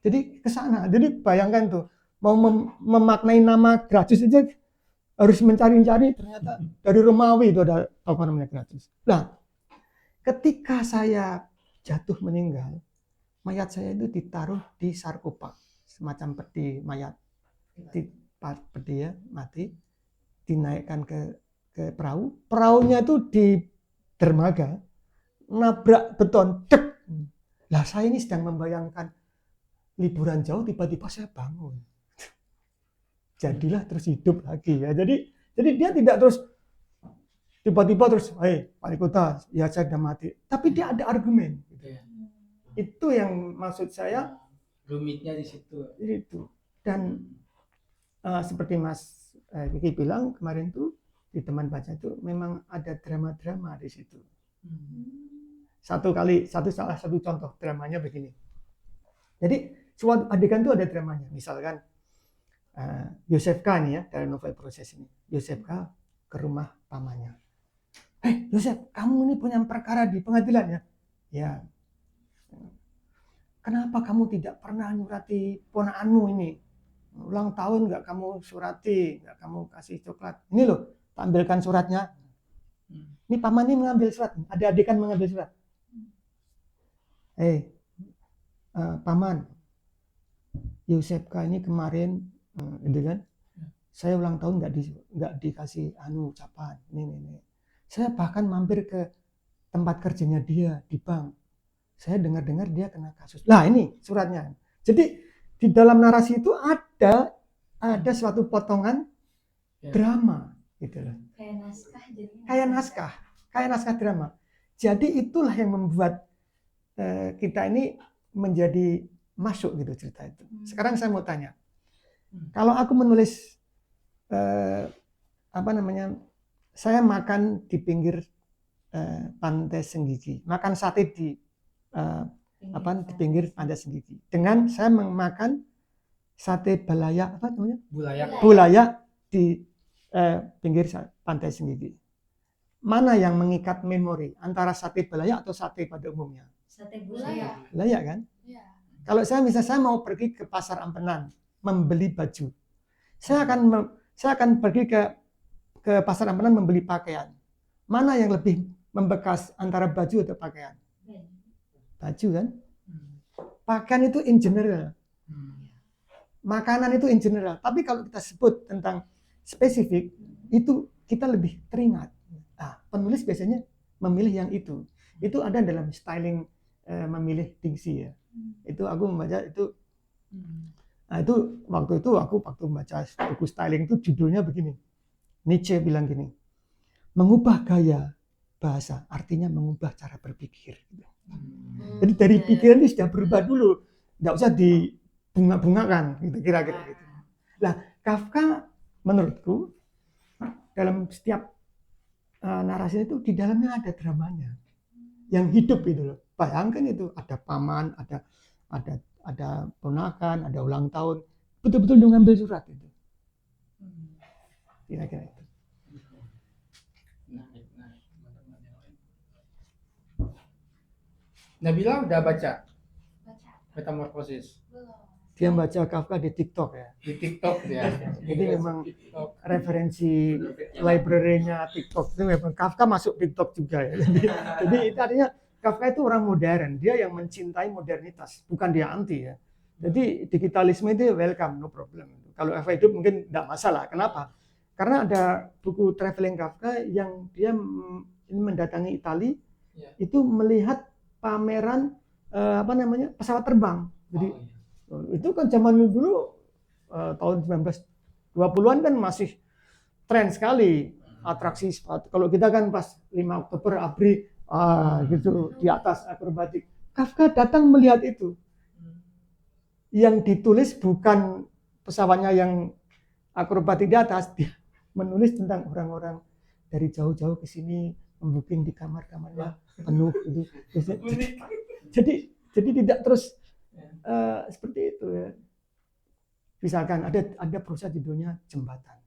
Jadi ke sana. Jadi bayangkan tuh, mau memaknai nama Gracchus aja harus mencari-cari, ternyata dari Romawi itu ada tokoh namanya Gracchus. Nah, ketika saya jatuh meninggal, mayat saya itu ditaruh di sarkofag, semacam peti mayat. Di peti ya, mati, dinaikkan ke perahu. Perahunya itu di dermaga, nabrak beton, dek. Lah saya ini sedang membayangkan liburan jauh, tiba-tiba saya bangun. Jadilah terus hidup lagi ya. Jadi dia tidak terus tiba-tiba terus, wali kota, ya saya sudah mati. Tapi dia ada argumen. Gitu. Itu yang maksud saya. Rumitnya di situ. Itu. Dan seperti Mas Kiki bilang kemarin tuh di teman baca itu memang ada drama-drama di situ. Salah satu contoh dramanya begini. Jadi suatu adegan itu ada dramanya. Misalkan Yosefka nih ya, dari novel Proses ini. Yosefka ke rumah pamannya. Yosef, kamu ini punya perkara di pengadilan ya? Ya. Kenapa kamu tidak pernah nyurati ponakanmu ini? Ulang tahun nggak kamu surati, nggak kamu kasih coklat. Ini loh, tampilkan suratnya. Ini pamannya mengambil surat, ada adegan mengambil surat. Paman, Yosefka ini kemarin, gitu kan? Saya ulang tahun nggak dikasih ucapan. Ini. Saya bahkan mampir ke tempat kerjanya dia di bank. Saya dengar-dengar dia kena kasus. Nah ini suratnya. Jadi di dalam narasi itu ada suatu potongan drama, gitu loh. Kayak naskah drama. Jadi itulah yang membuat kita ini menjadi masuk gitu cerita itu. Sekarang saya mau tanya, kalau aku menulis saya makan di pinggir Pantai Senggigi, makan sate di pinggir Pantai Senggigi, dengan saya memakan sate balayak bulayak di pinggir Pantai Senggigi. Mana yang mengikat memori antara sate balayak atau sate pada umumnya? Sate bulayak. Balayak kan? Iya. Kalau saya mau pergi ke pasar Ampenan membeli baju, saya akan pergi ke pasar Ampenan membeli pakaian. Mana yang lebih membekas antara baju atau pakaian? Baju kan? Pakaian itu in general. Makanan itu in general. Tapi kalau kita sebut tentang spesifik, itu kita lebih teringat. Nah, penulis biasanya memilih yang itu. Itu ada dalam styling memilih diksi ya. Itu aku membaca itu. Nah, itu waktu aku membaca buku styling itu judulnya begini. Nietzsche bilang gini, mengubah gaya bahasa artinya mengubah cara berpikir. Jadi dari pikiran ini sudah berubah dulu, nggak usah dibunga-bungakan, gitu kira-kira gitu. Nah, Kafka menurutku dalam setiap narasi itu di dalamnya ada dramanya yang hidup itu loh. Bayangkan itu ada paman, ada ponakan, ada ulang tahun, betul-betul dia ngambil surat itu. Kira-kira itu. Nabila udah baca Metamorphosis? Dia baca Kafka di TikTok ya. Di TikTok dia. Jadi memang referensi library-nya TikTok itu memang Kafka masuk TikTok juga ya. Jadi itu artinya Kafka itu orang modern, dia yang mencintai modernitas, bukan dia anti ya. Jadi digitalisme itu welcome, no problem. Kalau Kafka hidup mungkin tidak masalah. Kenapa? Karena ada buku traveling Kafka yang dia ini mendatangi Italia, itu melihat pameran pesawat terbang. Jadi itu kan zaman dulu tahun 1920-an kan masih tren sekali atraksi sepatu. Kalau kita kan pas 5 Oktober ABRI gitu di atas akrobatik. Kafka datang melihat itu. Yang ditulis bukan pesawatnya yang akrobatik di atas, dia menulis tentang orang-orang dari jauh-jauh ke sini membooking di kamar-kamarnya penuh itu. Jadi tidak terus seperti itu ya. Misalkan ada perusahaan judulnya jembatan.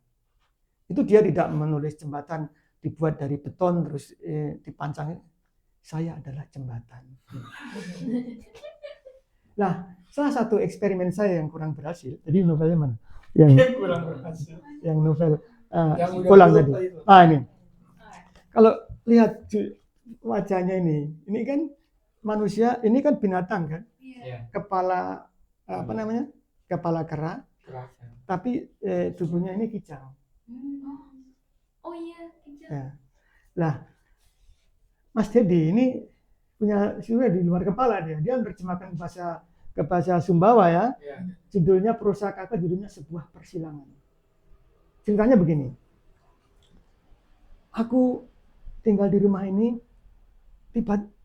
Itu dia tidak menulis jembatan dibuat dari beton terus dipancang. Saya adalah jembatan. Nah, salah satu eksperimen saya yang kurang berhasil. Jadi novelnya mana? Yang kurang berhasil. Yang novel Yang udah pulang lupa tadi. itu. Ini. Kalau lihat wajahnya ini kan manusia, ini kan binatang kan? Iya. Kepala Kepala kera, Keras, ya. tapi tubuhnya ini kijang. Oh iya, kijang. Ya. Lah, Mas Dedi ini punya sudah di luar kepala dia menerjemahkan ke bahasa Sumbawa ya. Iya. Judulnya prosa Kafka, judulnya sebuah persilangan. Ceritanya begini. Aku tinggal di rumah ini,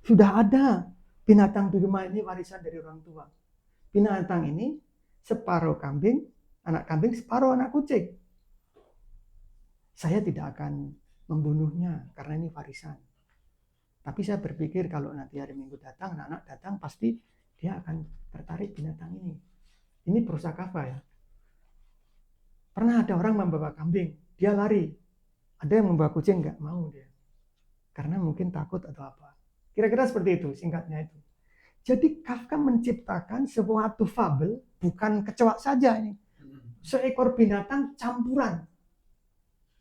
sudah ada binatang di rumah ini warisan dari orang tua. Binatang ini separuh kambing, anak kambing, separuh anak kucing. Saya tidak akan membunuhnya karena ini warisan. Tapi saya berpikir kalau nanti hari Minggu datang, anak-anak datang, pasti dia akan tertarik binatang ini. Ini prosa Kafka ya. Pernah ada orang membawa kambing, dia lari. Ada yang membawa kucing, nggak mau dia. Karena mungkin takut atau apa. Kira-kira seperti itu, singkatnya itu. Jadi Kafka menciptakan suatu fabel, bukan kecoa saja ini. Seekor binatang campuran.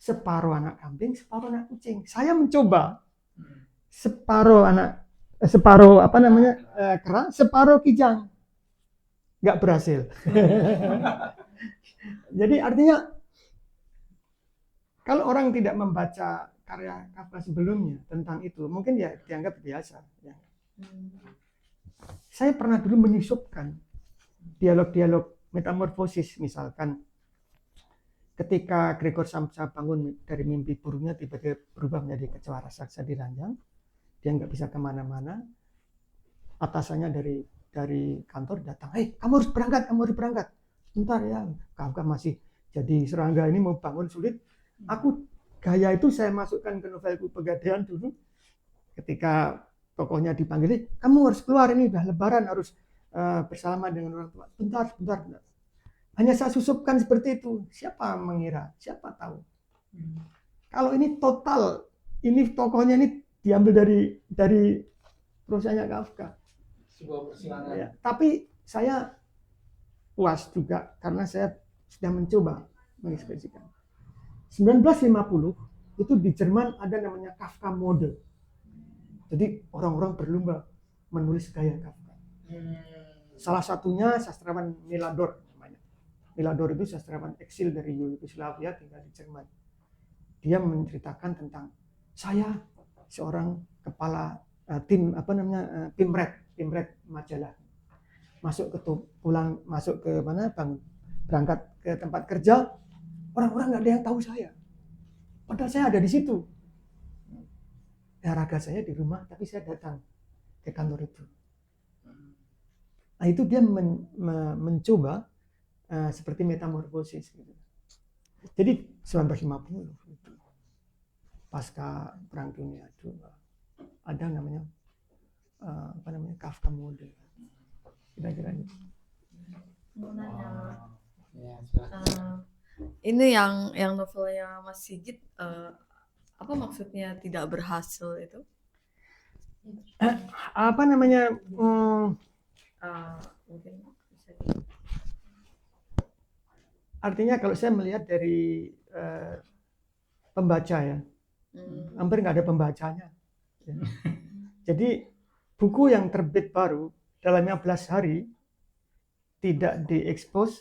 Separuh anak kambing, separuh anak kucing. Saya mencoba separuh kera, separuh kijang. Nggak berhasil. Jadi artinya kalau orang tidak membaca karya Kafka sebelumnya tentang itu, mungkin ya dianggap biasa. Ya. Saya pernah dulu menyusupkan dialog-dialog metamorfosis, misalkan ketika Gregor Samsa bangun dari mimpi burungnya tiba-tiba berubah menjadi kecoa raksasa di ranjang, dia nggak bisa kemana-mana, atasannya dari kantor datang, kamu harus berangkat, bentar ya, Kafka masih jadi serangga ini mau bangun sulit. Gaya itu saya masukkan ke novelku Pegadaian dulu, ketika tokohnya dipanggil, kamu harus keluar, ini udah lebaran, harus bersalaman dengan orang tua. Bentar. Hanya saya susupkan seperti itu. Siapa mengira? Siapa tahu? Kalau ini total, ini tokohnya ini diambil dari prosanya Kafka. Sebuah persilangan. Ya, tapi saya puas juga karena saya sudah mencoba mengekspresikan. 1950 itu di Jerman ada namanya Kafka Mode. Jadi orang-orang berlomba menulis gaya Kafka. Salah satunya sastrawan Milador namanya. Milador itu sastrawan eksil dari Yugoslavia tinggal di Jerman. Dia menceritakan tentang saya seorang kepala Pimret majalah. Berangkat ke tempat kerja, orang-orang nggak ada yang tahu saya. Padahal saya ada di situ. Ya, raga saya di rumah, tapi saya datang ke kantor itu. Nah, itu dia mencoba seperti metamorfosis gitu. Jadi 1950 itu pasca Perang Dunia itu ada namanya Kafka Mode. Kira-kira gitu. Ini yang novelnya Mas Sigit, apa maksudnya tidak berhasil itu? Mungkin bisa Artinya kalau saya melihat dari pembaca ya, hampir nggak ada pembacanya. Ya. Jadi buku yang terbit baru dalam 15 hari tidak diekspos,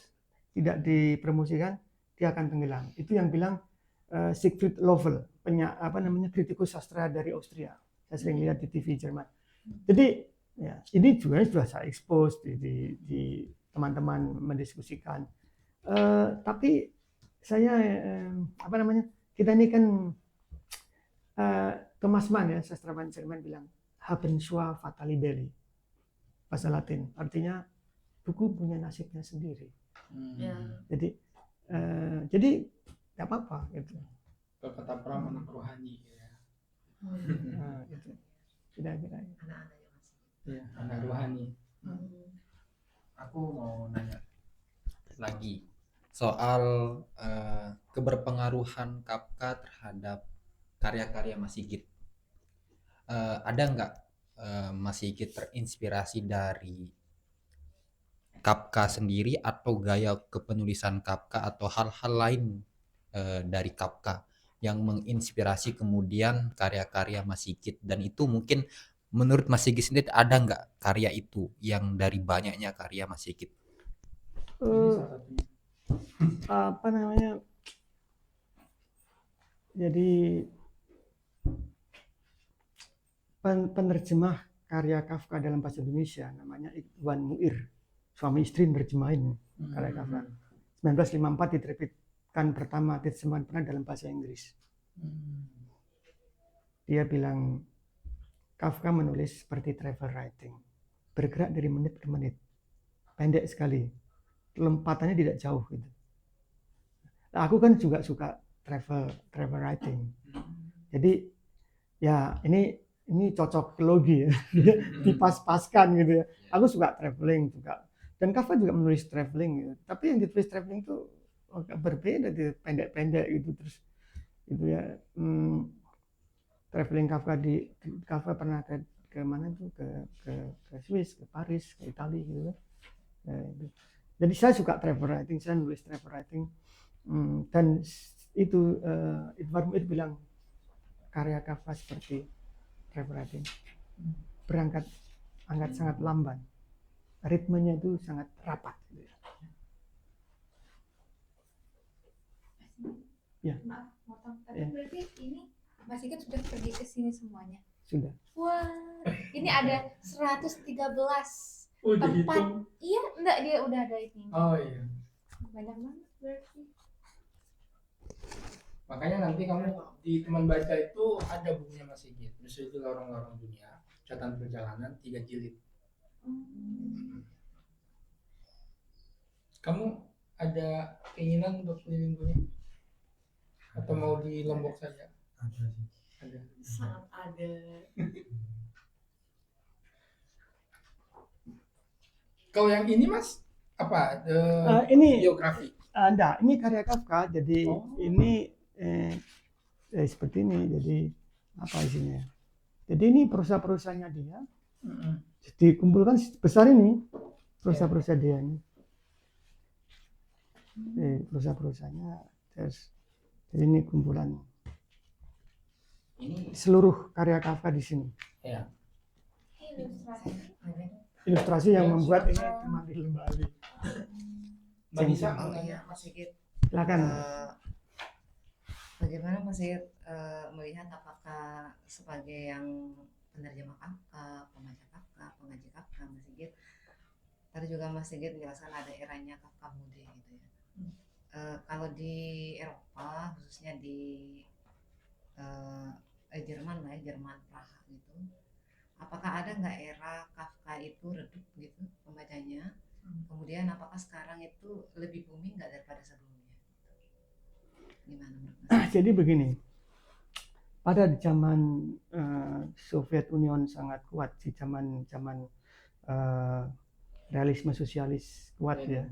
tidak dipromosikan, dia akan tenggelam. Itu yang bilang Siegfried Löffel, kritikus sastra dari Austria. Saya sering lihat di TV Jerman. Jadi ya, ini juga sudah saya expose di teman-teman mendiskusikan. Tapi saya kita ini kan Thomas Mann ya, sastrawan Jerman bilang haben sua fatali belli, bahasa Latin, artinya buku punya nasibnya sendiri. Ya. Jadi nggak apa-apa gitu. Kalau kata Pram, anak rohani ya. Gitu. Kira-kira. Anak-anaknya masih. Iya, anak rohani. Aku mau nanya lagi soal keberpengaruhan Kafka terhadap karya-karya Mas Sigit. Ada nggak Mas Sigit terinspirasi dari Kafka sendiri atau gaya kepenulisan Kafka atau hal-hal lain dari Kafka yang menginspirasi kemudian karya-karya Mas Sigit, dan itu mungkin menurut Mas Sigit sendiri ada nggak karya itu yang dari banyaknya karya Mas Sigit? Jadi penerjemah karya Kafka dalam bahasa Indonesia namanya Iwan Muir, suami istri nerjemahin karya Kafka. 1954 diterbitkan pertama terjemahan pernah dalam bahasa Inggris. Dia bilang Kafka menulis seperti travel writing, bergerak dari menit ke menit, pendek sekali, lompatannya tidak jauh gitu. Nah, aku kan juga suka travel writing. Jadi ya ini cocok logi ya, dipas-paskan gitu ya. Aku suka traveling juga. Dan Kafka juga menulis traveling gitu. Tapi yang ditulis traveling itu berbeda, pendek-pendek gitu terus gitu ya. Traveling Kafka pernah ke mana tuh, ke Swiss, ke Paris, ke Italia gitu kan. Jadi saya suka travel writing, saya nulis travel writing. Dan itu Iwan Muir bilang karya Kafka seperti travel writing, berangkat sangat lamban, ritmenya itu sangat rapat gitu ya. Ya. Maaf, potong. Tapi Ya. berarti ini Mas Sigit sudah pergi ke sini semuanya. Sudah. Wah, ini ada 113 Oh, tempat. dihitung. Iya, enggak, dia udah ada ini. Oh iya. Banyak banget berarti. Makanya nanti kamu di teman baca itu ada bukunya Mas Sigit, misalnya Lorong-Lorong Dunia, catatan perjalanan 3 jilid. Kamu ada keinginan untuk keliling dunia? Atau mau di Lombok saja? Ada. Sangat ada. Kalau yang ini Mas, apa? Ini Biografi. enggak, ini karya Kafka. Jadi ini seperti ini. Jadi apa isinya? Jadi ini prosa-prosanya dia. Jadi kumpulkan besar ini prosa-prosa dia ini. Prosa-prosanya terus. Jadi ini kumpulan Ini seluruh karya Kafka di sini. Ya. Ilustrasi yang membuat ini teman di Lembali. Mbak Nisa, Oh iya, Mas Sigit. Silakan. Bagaimana Mas Sigit melihat apakah sebagai yang penerjemah Kafka, pembaca Kafka, pengaji Kafka, Mas Sigit? Tadi juga Mas Sigit menjelaskan ada eranya Kafka muda gitu ya. Kalau di Eropa, khususnya di Jerman lah ya, Jerman Praha gitu, apakah ada nggak era Kafka itu redup gitu pembacanya? Kemudian apakah sekarang itu lebih booming nggak daripada sebelumnya? Gimana menurut Mas? Jadi begini, pada zaman Soviet Union sangat kuat, di zaman realisme sosialis kuat ya,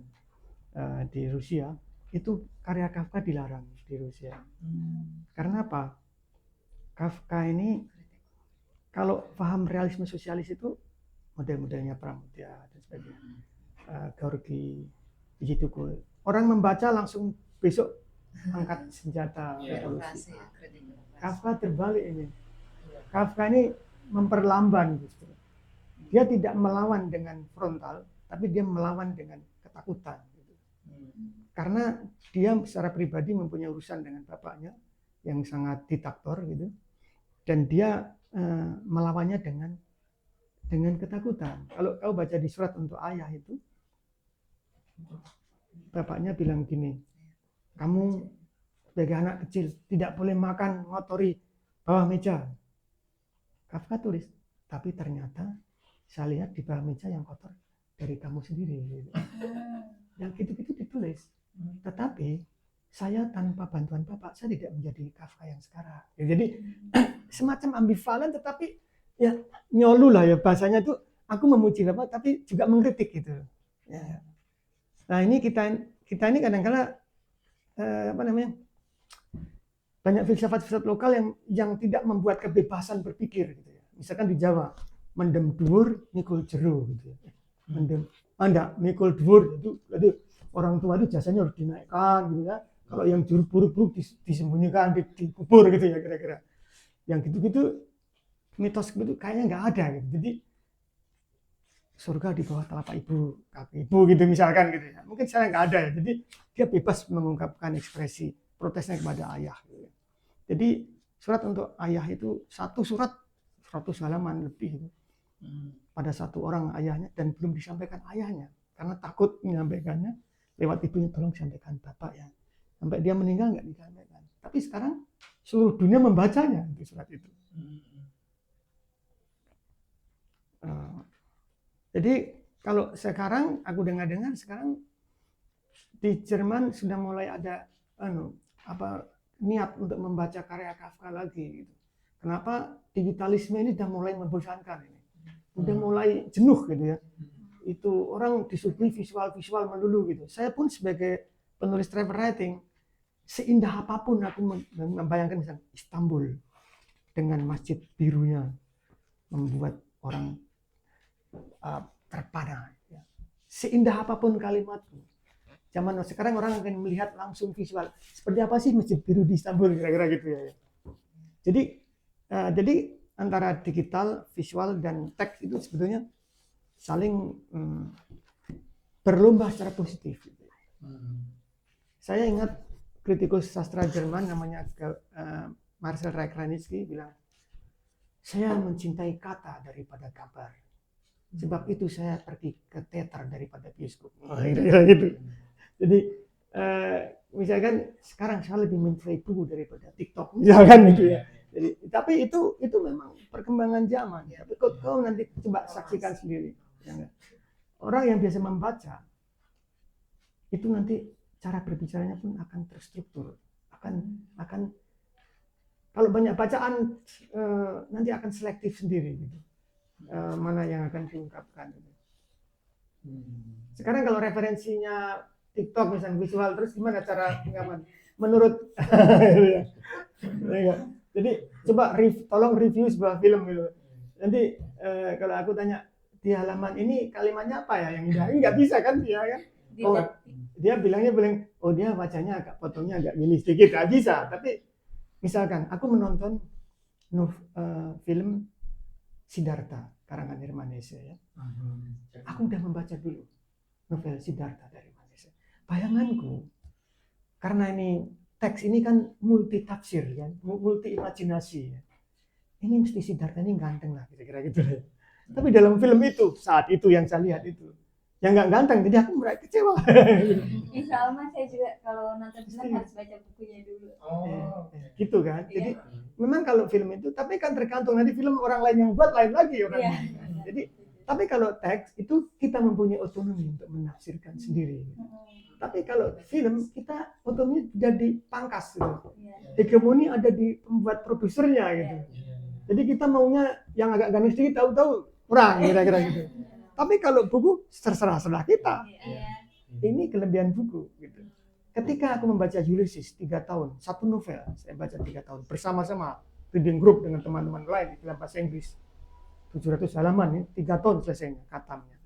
di Rusia itu karya Kafka dilarang di Rusia. Karena apa? Kafka ini kalau paham realisme sosialis itu model-modelnya Pramudia dan sebagainya, Gorky, Jituko, orang membaca langsung besok angkat senjata revolusi. Kafka terbalik ini. Kafka ini memperlamban justru. Dia tidak melawan dengan frontal, tapi dia melawan dengan ketakutan. Gitu. Karena dia secara pribadi mempunyai urusan dengan bapaknya yang sangat diktator gitu, dan dia melawannya dengan ketakutan. Kalau kau baca di surat untuk ayah itu, bapaknya bilang gini, kamu sebagai anak kecil tidak boleh makan ngotori bawah meja. Kafka tulis, tapi ternyata saya lihat di bawah meja yang kotor dari kamu sendiri. Gitu. Yang gitu-gitu ditulis. Tetapi saya tanpa bantuan bapak, saya tidak menjadi Kafka yang sekarang. Ya, jadi semacam ambivalen, tetapi ya nyolu lah ya bahasanya itu. Aku memuji bapak, tapi juga mengkritik gitu. Ya. Nah ini kita ini kadang-kadang banyak filsafat lokal yang tidak membuat kebebasan berpikir gitu ya. Misalkan di Jawa, mendem dhuwur mikul jero gitu ya. Mendem mikul dhuwur itu berarti orang tua itu jasanya harus dinaikkan gitu ya. Kalau yang buruk-buruk disembunyikan, dikubur gitu ya kira-kira. Yang gitu-gitu mitos itu kayaknya nggak ada gitu. Jadi surga di bawah telapak ibu, kaki ibu gitu misalkan gitu ya. Mungkin saya nggak ada ya. Jadi dia bebas mengungkapkan ekspresi protesnya kepada ayah. Gitu. Jadi surat untuk ayah itu satu surat 100 halaman lebih gitu. Pada satu orang ayahnya, dan belum disampaikan ayahnya karena takut menyampaikannya lewat ibunya, tolong sampaikan bapak ya. Sampai dia meninggal nggak disampaikan. Tapi sekarang seluruh dunia membacanya di surat itu. Jadi kalau sekarang aku dengar sekarang di Jerman sudah mulai ada niat untuk membaca karya Kafka lagi. Gitu. Kenapa digitalisme ini sudah mulai membosankan ini, sudah mulai jenuh gitu ya. Itu orang disuguhi visual melulu gitu. Saya pun sebagai penulis travel writing, seindah apapun aku membayangkan misalnya Istanbul dengan masjid birunya membuat orang terpana. Ya. Seindah apapun kalimatku, zaman sekarang orang akan melihat langsung visual. Seperti apa sih masjid biru di Istanbul kira-kira gitu ya. Jadi antara digital, visual dan teks itu sebetulnya saling berlomba secara positif. Saya ingat kritikus sastra Jerman namanya Marcel Reich-Ranitzky bilang, saya mencintai kata daripada kabar. Sebab itu saya pergi ke teater daripada bioskop. Kira-kira gitu. Jadi misalkan sekarang saya lebih mencintai buku daripada TikTok, misalkan gitu ya. Jadi, tapi itu memang perkembangan zaman. Tapi kau nanti coba saksikan sendiri. Ya, orang yang biasa membaca itu nanti cara berbicaranya pun akan terstruktur, akan kalau banyak bacaan nanti akan selektif sendiri gitu. Mana yang akan diungkapkan gitu. Sekarang kalau referensinya TikTok misalnya visual, terus gimana cara pengaman menurut jadi coba tolong review sebuah film gitu. Nanti kalau aku tanya di halaman ini kalimatnya apa ya yang indah, nggak bisa kan dia kan. Oh, dia bilangnya oh dia bacanya agak fotonya agak gini sedikit, nggak bisa. Tapi misalkan aku menonton film Siddhartha karangan Hermann Hesse ya. Aku udah membaca dulu novel Siddhartha dari Manesse. Bayanganku, karena ini teks ini kan multi tafsir kan, multi imajinasi ya. Ini mesti Siddhartha ini ganteng lah kira-kira gitu ya. Tapi dalam film itu saat itu yang saya lihat itu yang nggak ganteng, jadi aku merasa kecewa. Sama saya juga kalau nonton film harus baca bukunya dulu. Gitu kan. Jadi memang kalau film itu, tapi kan tergantung nanti film orang lain yang buat lain lagi orang. Jadi tapi kalau teks itu kita mempunyai otonomi untuk menafsirkan sendiri. Tapi kalau film kita otonomi jadi pangkas gitu. Hegemoni ada di pembuat produsernya gitu. Jadi kita maunya yang agak ganis sedikit tahu-tahu kurang kira-kira gitu. Tapi kalau buku terserah kita. Ini kelebihan buku gitu. Ketika aku membaca Ulysses 3 tahun, satu novel saya baca 3 tahun bersama-sama reading group dengan teman-teman lain di dalam bahasa Inggris. 700 halaman ya, 3 tahun selesainya katamnya.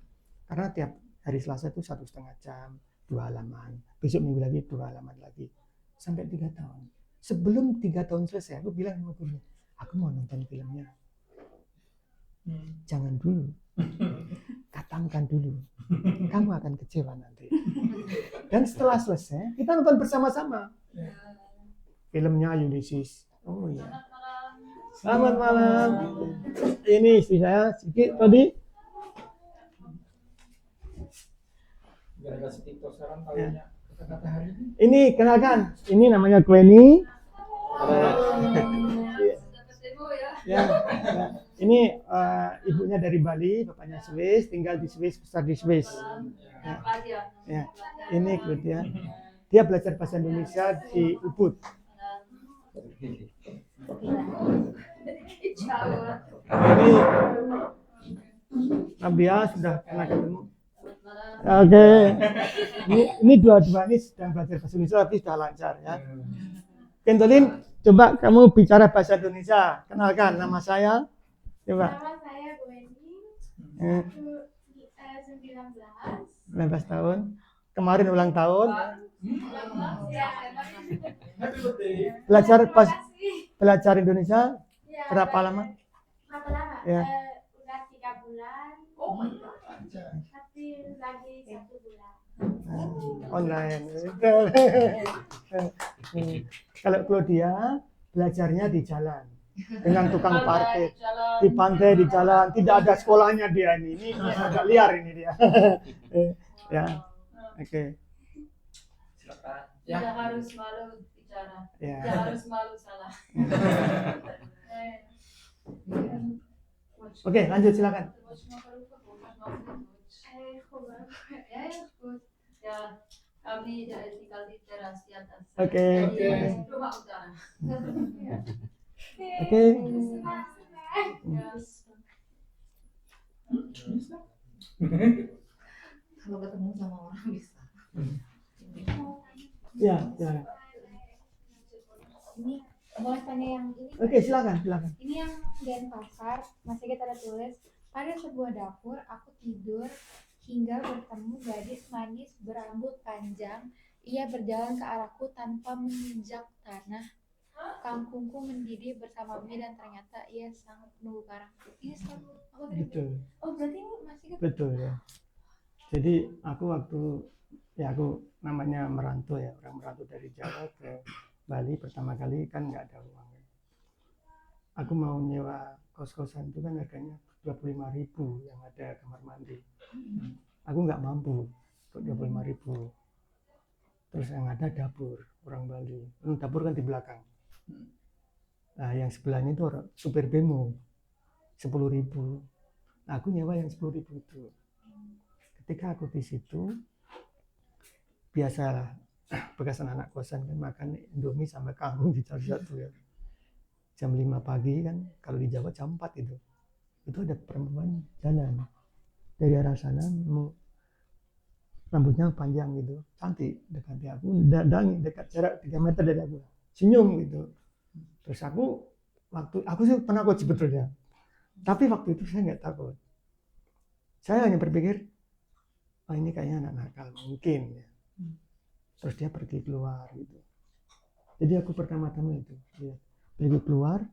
Karena tiap hari Selasa itu 1,5 jam, 2 halaman. Besok minggu lagi 2 halaman lagi. Sampai 3 tahun. Sebelum 3 tahun selesai, aku bilang sama guru, aku mau nonton filmnya. Jangan dulu. Katakan dulu, kamu akan kecewa nanti. Dan setelah selesai, kita nonton bersama-sama. Filmnya Ulysses. Oh iya. Selamat malam. Ini istri saya, Siki tadi. Gara-gara si TikTok sekarang tahunya kata-kata hari ini. Ini kenalkan, ini namanya Queenie. Ya, ya. Ini ibunya dari Bali, bapaknya Swiss, tinggal di Swiss, besar di Swiss. Ya. Ini Claudia. Dia belajar bahasa Indonesia di Ubud. Ini Nabia sudah pernah ketemu. Oke. Ini dua-dua ini sedang belajar bahasa Indonesia tapi sudah lancar ya. Kentolin, coba kamu bicara bahasa Indonesia. Kenalkan nama saya. Coba. Nama saya Gwenny, 19 tahun. Kemarin ulang tahun. Belajar Indonesia berapa lama? Berapa lama? Ya. Udah 3 bulan. Tapi lagi 1 bulan. Online. Kalau Claudia belajarnya di jalan dengan tukang parkir di pantai di jalan, tidak ada sekolahnya dia ini agak liar ini dia. Ya, oke. Silakan. Tidak harus malu bicara. Ya. Tidak harus malu salah. Oke, lanjut silakan. Ya, ya, kami tinggal di teras di atas. Oke. Di rumah utara. Oke. Kalau ketemu sama orang bisa. Ya, ya. Ini boleh tanya yang ini? Oke, silakan. Ini yang Denpasar, masih kita ada tulis, pada sebuah dapur aku tidur hingga bertemu gadis manis berambut panjang. Ia berjalan ke arahku tanpa menginjak tanah. Kangkungku mendidih bersama mie dan ternyata ia sangat menunggu karangku. Ini selalu aku tadi. Betul. Oh berarti ini masih kita. Betul ya. Jadi aku namanya merantau ya, orang merantau dari Jawa ke Bali pertama kali kan nggak ada uang. Aku mau nyewa kos-kosan itu kan harganya 25.000 yang ada kamar mandi. Aku nggak mampu untuk 25.000. Terus yang ada dapur orang Bali. Dapur kan di belakang. Nah yang sebelahnya itu orang supir bemo 10.000. Nah, aku nyewa yang 10.000 itu. Ketika aku di situ, biasalah bekasan anak kosan kan makan Indomie sama kangkung di satu ya. Jam 5 pagi kan, kalau di Jawa jam 4 itu. Itu ada perempuan jalan dari arah sana, rambutnya panjang gitu, cantik, dekati aku, dekat jarak 3 meter dari aku, senyum gitu. Terus aku sih penakut sebetulnya, tapi waktu itu saya nggak takut. Saya hanya berpikir, oh ini kayaknya anak nakal mungkin ya. Terus dia pergi keluar gitu. Jadi aku pertama-tama itu lihat, pergi keluar,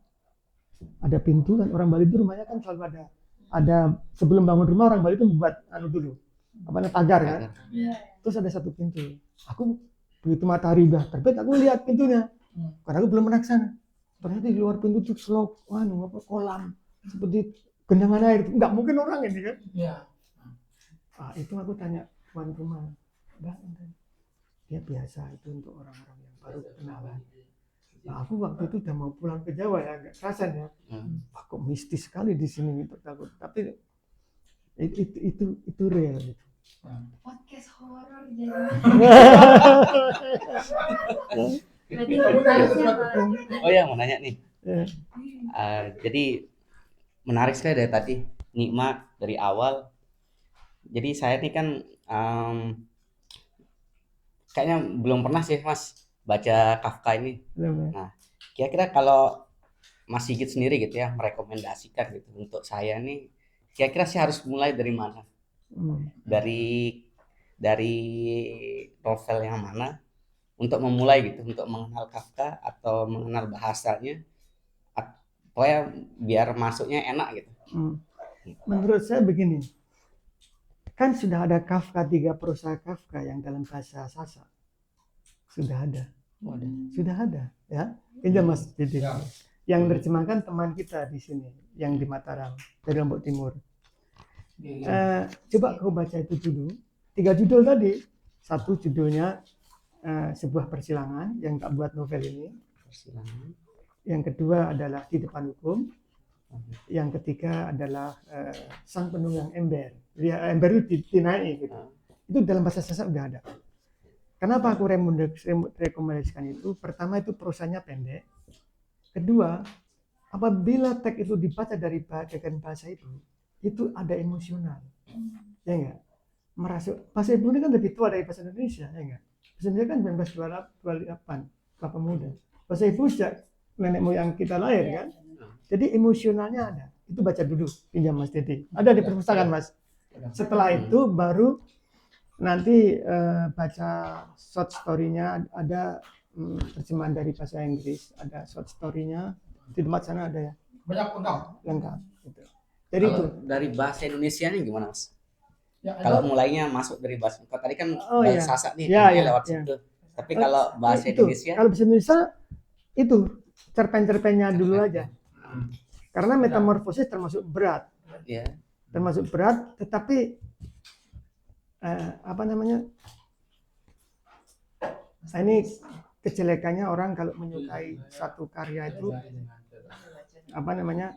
ada pintu kan, orang Bali itu rumahnya kan selalu ada sebelum bangun rumah orang Bali itu membuat dulu, pagar kan. Terus ada satu pintu. Aku begitu matahari udah terbit, aku lihat pintunya. Karena aku belum pernah ke sana. Ternyata di luar pintu itu kolam seperti genangan air. Nggak mungkin orang ini kan. Iya. Itu aku tanya tuan rumah, Mbak, dia biasa itu untuk orang-orang yang baru kenalan. Nah, aku waktu itu udah mau pulang ke Jawa ya, agak kerasan ya. Wah, kok mistis sekali di sini gitu, takut. Tapi itu real gitu. Podcast horor jadi. Berarti harusnya Oh ya, mau nanya nih. Ya. Jadi menarik sekali dari tadi, Nikma dari awal. Jadi saya nih kan kayaknya belum pernah sih Mas baca Kafka ini. Belum ya? Nah, kira-kira kalau Mas Sigit sendiri gitu ya merekomendasikan gitu untuk saya nih, kira-kira saya harus mulai dari mana? Dari novel yang mana untuk memulai gitu, untuk mengenal Kafka atau mengenal bahasanya, pokoknya biar masuknya enak gitu. menurut saya begini, kan sudah ada Kafka, 3 prosa Kafka yang dalam bahasa Sasak. Sudah ada. Sudah ada, ya. Ini Mas Didi. Yang terjemahkan teman kita di sini, yang di Mataram, dari Lombok Timur. Coba kau baca itu dulu. 3 judul tadi. Satu judulnya sebuah persilangan yang tak buat novel ini. Yang kedua adalah Di Depan Hukum. Yang ketiga adalah Sang Penunggang Ember. Ember itu dinaiki gitu. Itu dalam bahasa Sasak udah ada. Kenapa aku rekomendasikan itu? Pertama itu prosanya pendek. Kedua, apabila teks itu dibaca dari bahasa itu ada emosional. Ya enggak? Merasuk. Bahasa ibu ini kan lebih tua dari bahasa Indonesia, ya enggak? Bahasa Indonesia kan 1928, Bapak Muda. Bahasa ibu sejak nenek moyang kita lahir kan? Jadi emosionalnya ada. Itu baca dulu, pinjam Mas Dede. Ada di perpustakaan Mas. Setelah itu baru nanti baca short story-nya, ada terjemahan dari bahasa Inggris, ada short story-nya. Di tempat sana ada ya. Banyak lengkap. Gitu. Jadi Kalau itu dari bahasa Indonesianya gimana Mas? Ya, Kalau mulainya masuk dari bahasa, kalau tadi kan bahasa Sasak nih, Ya, mulai ya, lewat ya. situ. Tapi kalau bahasa itu, Indonesia, kalau bahasa Indonesia itu cerpen-cerpennya dulu aja. Karena metamorfosis termasuk berat. ya. Termasuk berat, tetapi apa namanya? Ini kejelekannya orang kalau menyukai satu karya itu apa namanya?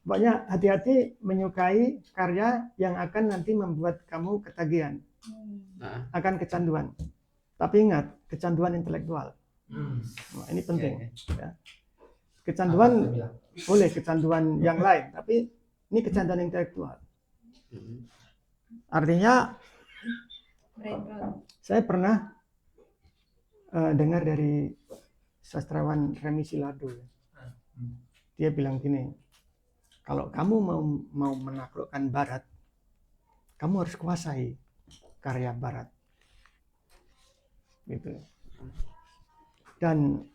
Pokoknya hati-hati menyukai karya yang akan nanti membuat kamu ketagihan, akan kecanduan. Tapi ingat, kecanduan intelektual. Nah, ini penting. Ya. Kecanduan boleh kecanduan yang lain, tapi ini kecanduan intelektual. Artinya, saya pernah dengar dari sastrawan Remi Silado. Dia bilang gini, kalau kamu mau menaklukkan Barat, kamu harus kuasai karya Barat. Gitu. Dan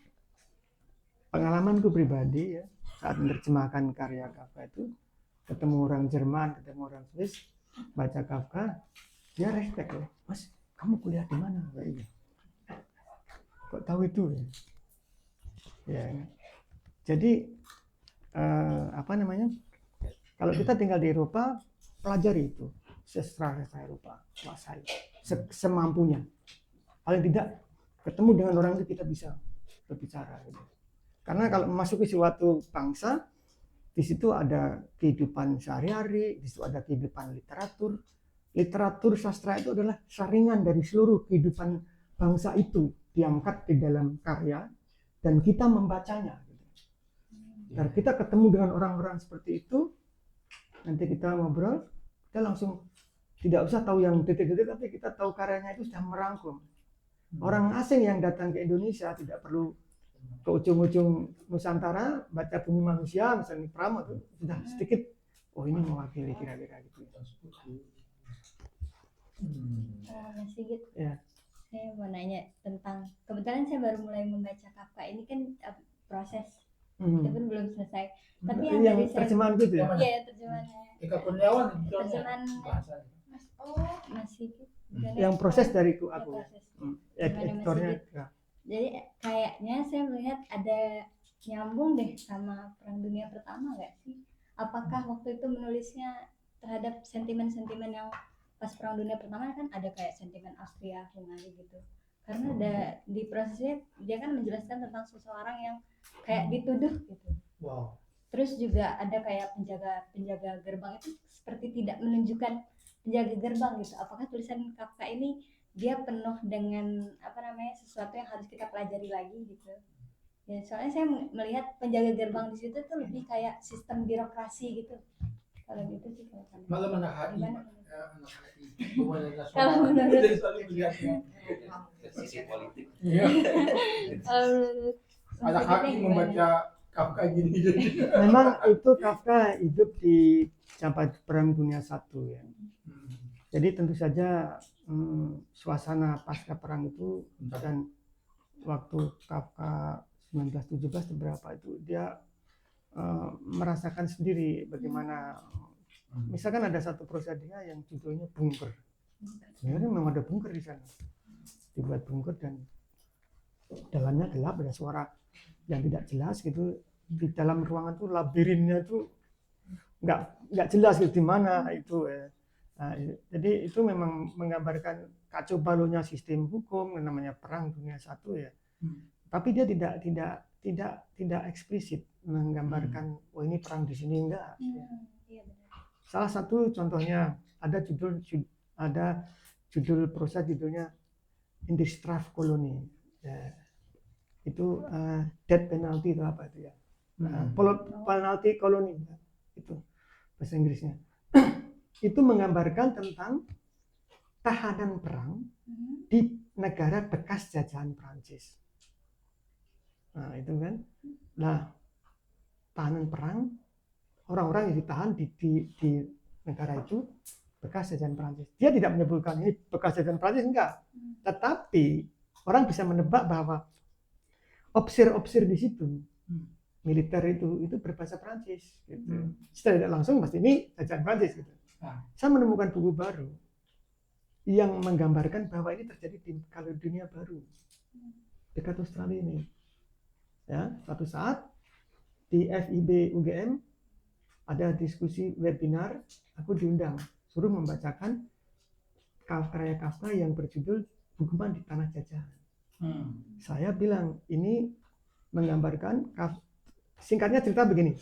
pengalamanku pribadi ya, saat menerjemahkan karya Kafka itu, ketemu orang Jerman, ketemu orang Swiss, baca Kafka, dia respect loh, Mas, kamu kuliah di mana? Kok tahu itu ya? Jadi apa namanya? Kalau kita tinggal di Eropa, pelajari itu sastra Eropa, kuasai semampunya. Paling tidak ketemu dengan orang itu kita bisa berbicara. Gitu. Karena kalau memasuki suatu bangsa, di situ ada kehidupan sehari-hari, di situ ada kehidupan literatur. Literatur sastra itu adalah saringan dari seluruh kehidupan bangsa itu diangkat di dalam karya dan kita membacanya. Dan kita ketemu dengan orang-orang seperti itu, nanti kita ngobrol, kita langsung tidak usah tahu yang detik-detik, tapi kita tahu karyanya itu sudah merangkum. Orang asing yang datang ke Indonesia tidak perlu ke ujung-ujung Nusantara, baca Bumi Manusia, misalnya Pramo itu sudah sedikit, oh ini mewakili kira-kira gitu. Mas Sigit, Ya. saya mau nanya tentang, kebetulan saya baru mulai membaca Kafka ini kan proses, itu pun belum selesai. Tapi yang Yang dari saya, terjemahan gitu ya? iya terjemahannya, Eka Kurniawan terjemahan Mas Mas Sigit. Yang proses dari aku, proses. editornya. Ya. Jadi kayaknya saya melihat ada nyambung deh sama Perang Dunia Pertama nggak sih? Apakah waktu itu menulisnya terhadap sentimen-sentimen yang pas Perang Dunia Pertama kan ada kayak sentimen Austria, Hungaria gitu. Karena ada di prosesnya dia kan menjelaskan tentang seseorang yang kayak dituduh gitu. Wow. Terus juga ada kayak penjaga gerbang itu seperti tidak menunjukkan penjaga gerbang gitu. Apakah tulisan Kafka ini dia penuh dengan apa namanya sesuatu yang harus kita pelajari lagi gitu. Ya soalnya saya melihat penjaga gerbang di situ tuh lebih kayak sistem birokrasi gitu. Kalau gitu sih kalau kamu. Malah anak hati. Kalau menurut Sisi politik. Iya. Anak hati membaca Kafka gini. Memang itu Kafka hidup di zaman Perang Dunia I ya. Jadi tentu saja suasana pasca perang itu dan waktu Kafka 1917 berapa itu dia merasakan sendiri bagaimana, misalkan ada satu prosedia yang judulnya bunker. Sebenarnya memang ada bunker di sana, dibuat bunker dan dalamnya gelap, ada suara yang tidak jelas gitu. Di dalam ruangan tuh labirinnya tuh nggak jelas gitu, di mana itu ya. Nah, jadi itu memang menggambarkan kacau balaunya sistem hukum, namanya perang dunia satu ya. Tapi dia tidak eksplisit menggambarkan oh ini perang di sini, enggak. Salah satu contohnya ada judul prosa judulnya In the Strafe Colony. Ya, itu death penalty itu apa itu ya? Penalty colony ya, itu bahasa Inggrisnya. Itu menggambarkan tentang tahanan perang di negara bekas jajahan Prancis. Nah, itu kan. Nah, tahanan perang, orang-orang yang ditahan di negara itu bekas jajahan Prancis. Dia tidak menyebutkan ini bekas jajahan Prancis, enggak. Tetapi orang bisa menebak bahwa opsir-opsir di situ, militer itu berbahasa Prancis. Gitu. Secara tidak langsung pasti ini jajahan Prancis. Gitu. Saya menemukan buku baru yang menggambarkan bahwa ini terjadi di Kaledonia Baru, dekat Australia ini. Ya, suatu saat di FIB UGM ada diskusi webinar, aku diundang, suruh membacakan karya Kafka yang berjudul Hukuman di Tanah Jajahan. Saya bilang ini menggambarkan, singkatnya cerita begini,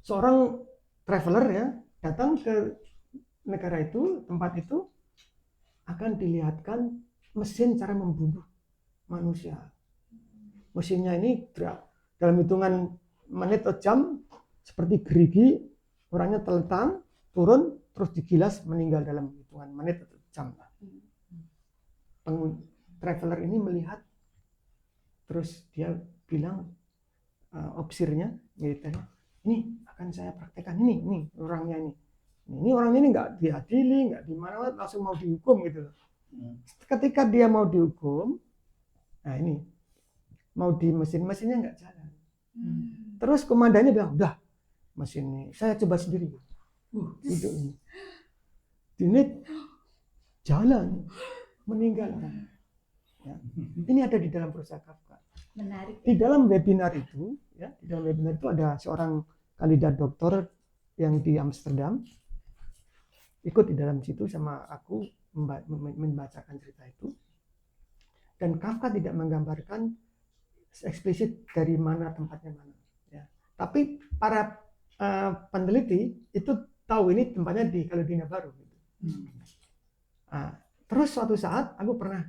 seorang traveler ya datang ke negara itu, tempat itu akan dilihatkan mesin cara membunuh manusia. Mesinnya ini dalam hitungan menit atau jam seperti gerigi, orangnya terlentang, turun, terus digilas meninggal dalam hitungan menit atau jam. Traveler ini melihat, terus dia bilang opsirnya, militernya, ini akan saya praktekkan, ini orangnya ini orangnya ini nggak diadili, nggak dimana, langsung mau dihukum gitu loh. Ketika dia mau dihukum, nah ini mau di mesinnya nggak jalan. Terus komandannya bilang, udah mesin ini saya coba sendiri. Itu ini jalan, meninggal orang. Ya. Ini ada di dalam prosa Kafka. Menarik. Di dalam webinar itu, ya, di dalam webinar itu ada seorang kandidat doktor yang di Amsterdam ikut di dalam situ sama aku membacakan cerita itu. Dan Kafka tidak menggambarkan eksplisit dari mana tempatnya mana. Ya. Tapi para peneliti itu tahu ini tempatnya di Kaledonia Baru. Gitu. Terus suatu saat aku pernah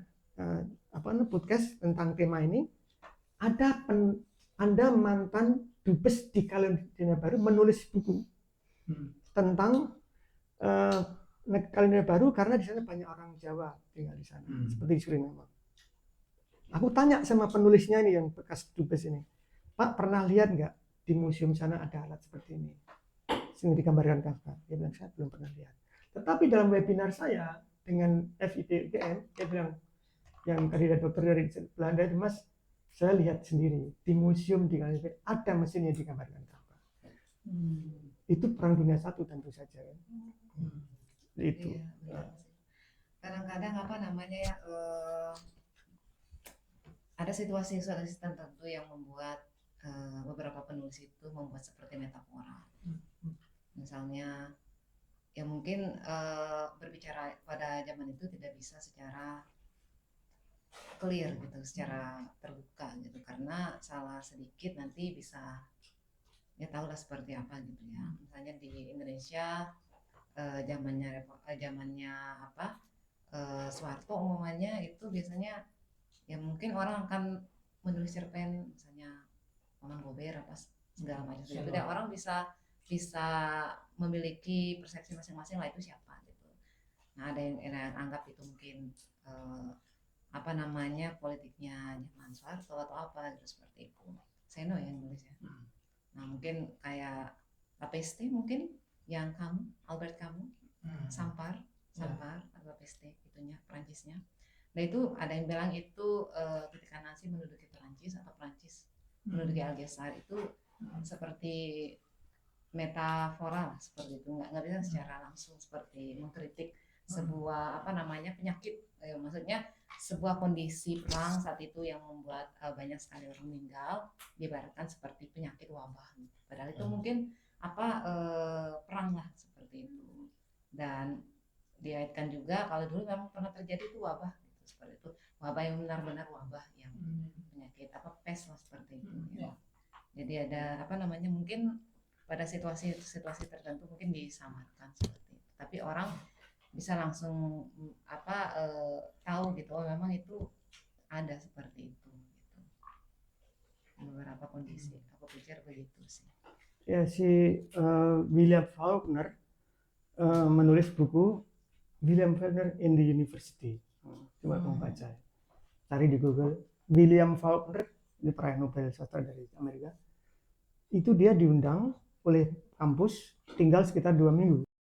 podcast tentang tema ini. Anda mantan dubes di Kaledonia Baru menulis buku tentang Kaledonia Baru karena di sana banyak orang Jawa tinggal di sana, seperti di Suriname. Aku tanya sama penulisnya ini yang bekas dubes ini, Pak pernah lihat nggak di museum sana ada alat seperti ini, sini digambarkan Kafka? Dia bilang saya belum pernah lihat. Tetapi dalam webinar saya dengan FIB UGM, dia bilang yang kandidat dokter dari Belanda itu, Mas, saya lihat sendiri di museum di Kaledonia ada mesin yang digambarkan Kafka. Itu perang dunia satu tentu saja kan. Itu. Iya, kadang-kadang ada situasi tertentu yang membuat beberapa penulis itu membuat seperti metafora. Misalnya ya mungkin berbicara pada zaman itu tidak bisa secara clear gitu, secara terbuka gitu, karena salah sedikit nanti bisa ya tahulah seperti apa gitu ya. Misalnya di Indonesia zamannya Soeharto umumnya itu biasanya ya mungkin orang akan menulis cerpen misalnya Mamang Bober apa segala macam gitu. Dan orang bisa memiliki persepsi masing-masing lah itu siapa gitu. Nah ada yang anggap itu mungkin politiknya zaman Soeharto atau apa gitu, seperti itu. Seno yang nulis ya. Nah mungkin kayak La Peste mungkin yang Albert Camus, Sampar atau La Peste itunya Perancisnya. Nah itu ada yang bilang itu ketika Nazi menduduki Perancis atau Perancis menduduki Aljazair itu seperti metafora lah, seperti itu, nggak bisa secara langsung seperti mengkritik sebuah apa namanya penyakit, maksudnya sebuah kondisi perang saat itu yang membuat banyak sekali orang meninggal diibaratkan seperti penyakit wabah, padahal itu mungkin apa perang lah seperti itu. Dan dikaitkan juga kalau dulu memang pernah terjadi itu wabah gitu, seperti itu, wabah yang benar-benar wabah yang penyakit apa pes lah seperti itu ya. Jadi ada apa namanya mungkin pada situasi tertentu mungkin disamarkan seperti itu, tapi orang bisa langsung apa tahu gitu, oh memang itu ada seperti itu gitu. Beberapa kondisi aku pikir begitu sih. Ya, si William Faulkner menulis buku William Faulkner in the University. Coba kamu baca, cari di Google. William Faulkner, ini peraih Nobel sastra dari Amerika. Itu dia diundang oleh kampus tinggal sekitar 2 minggu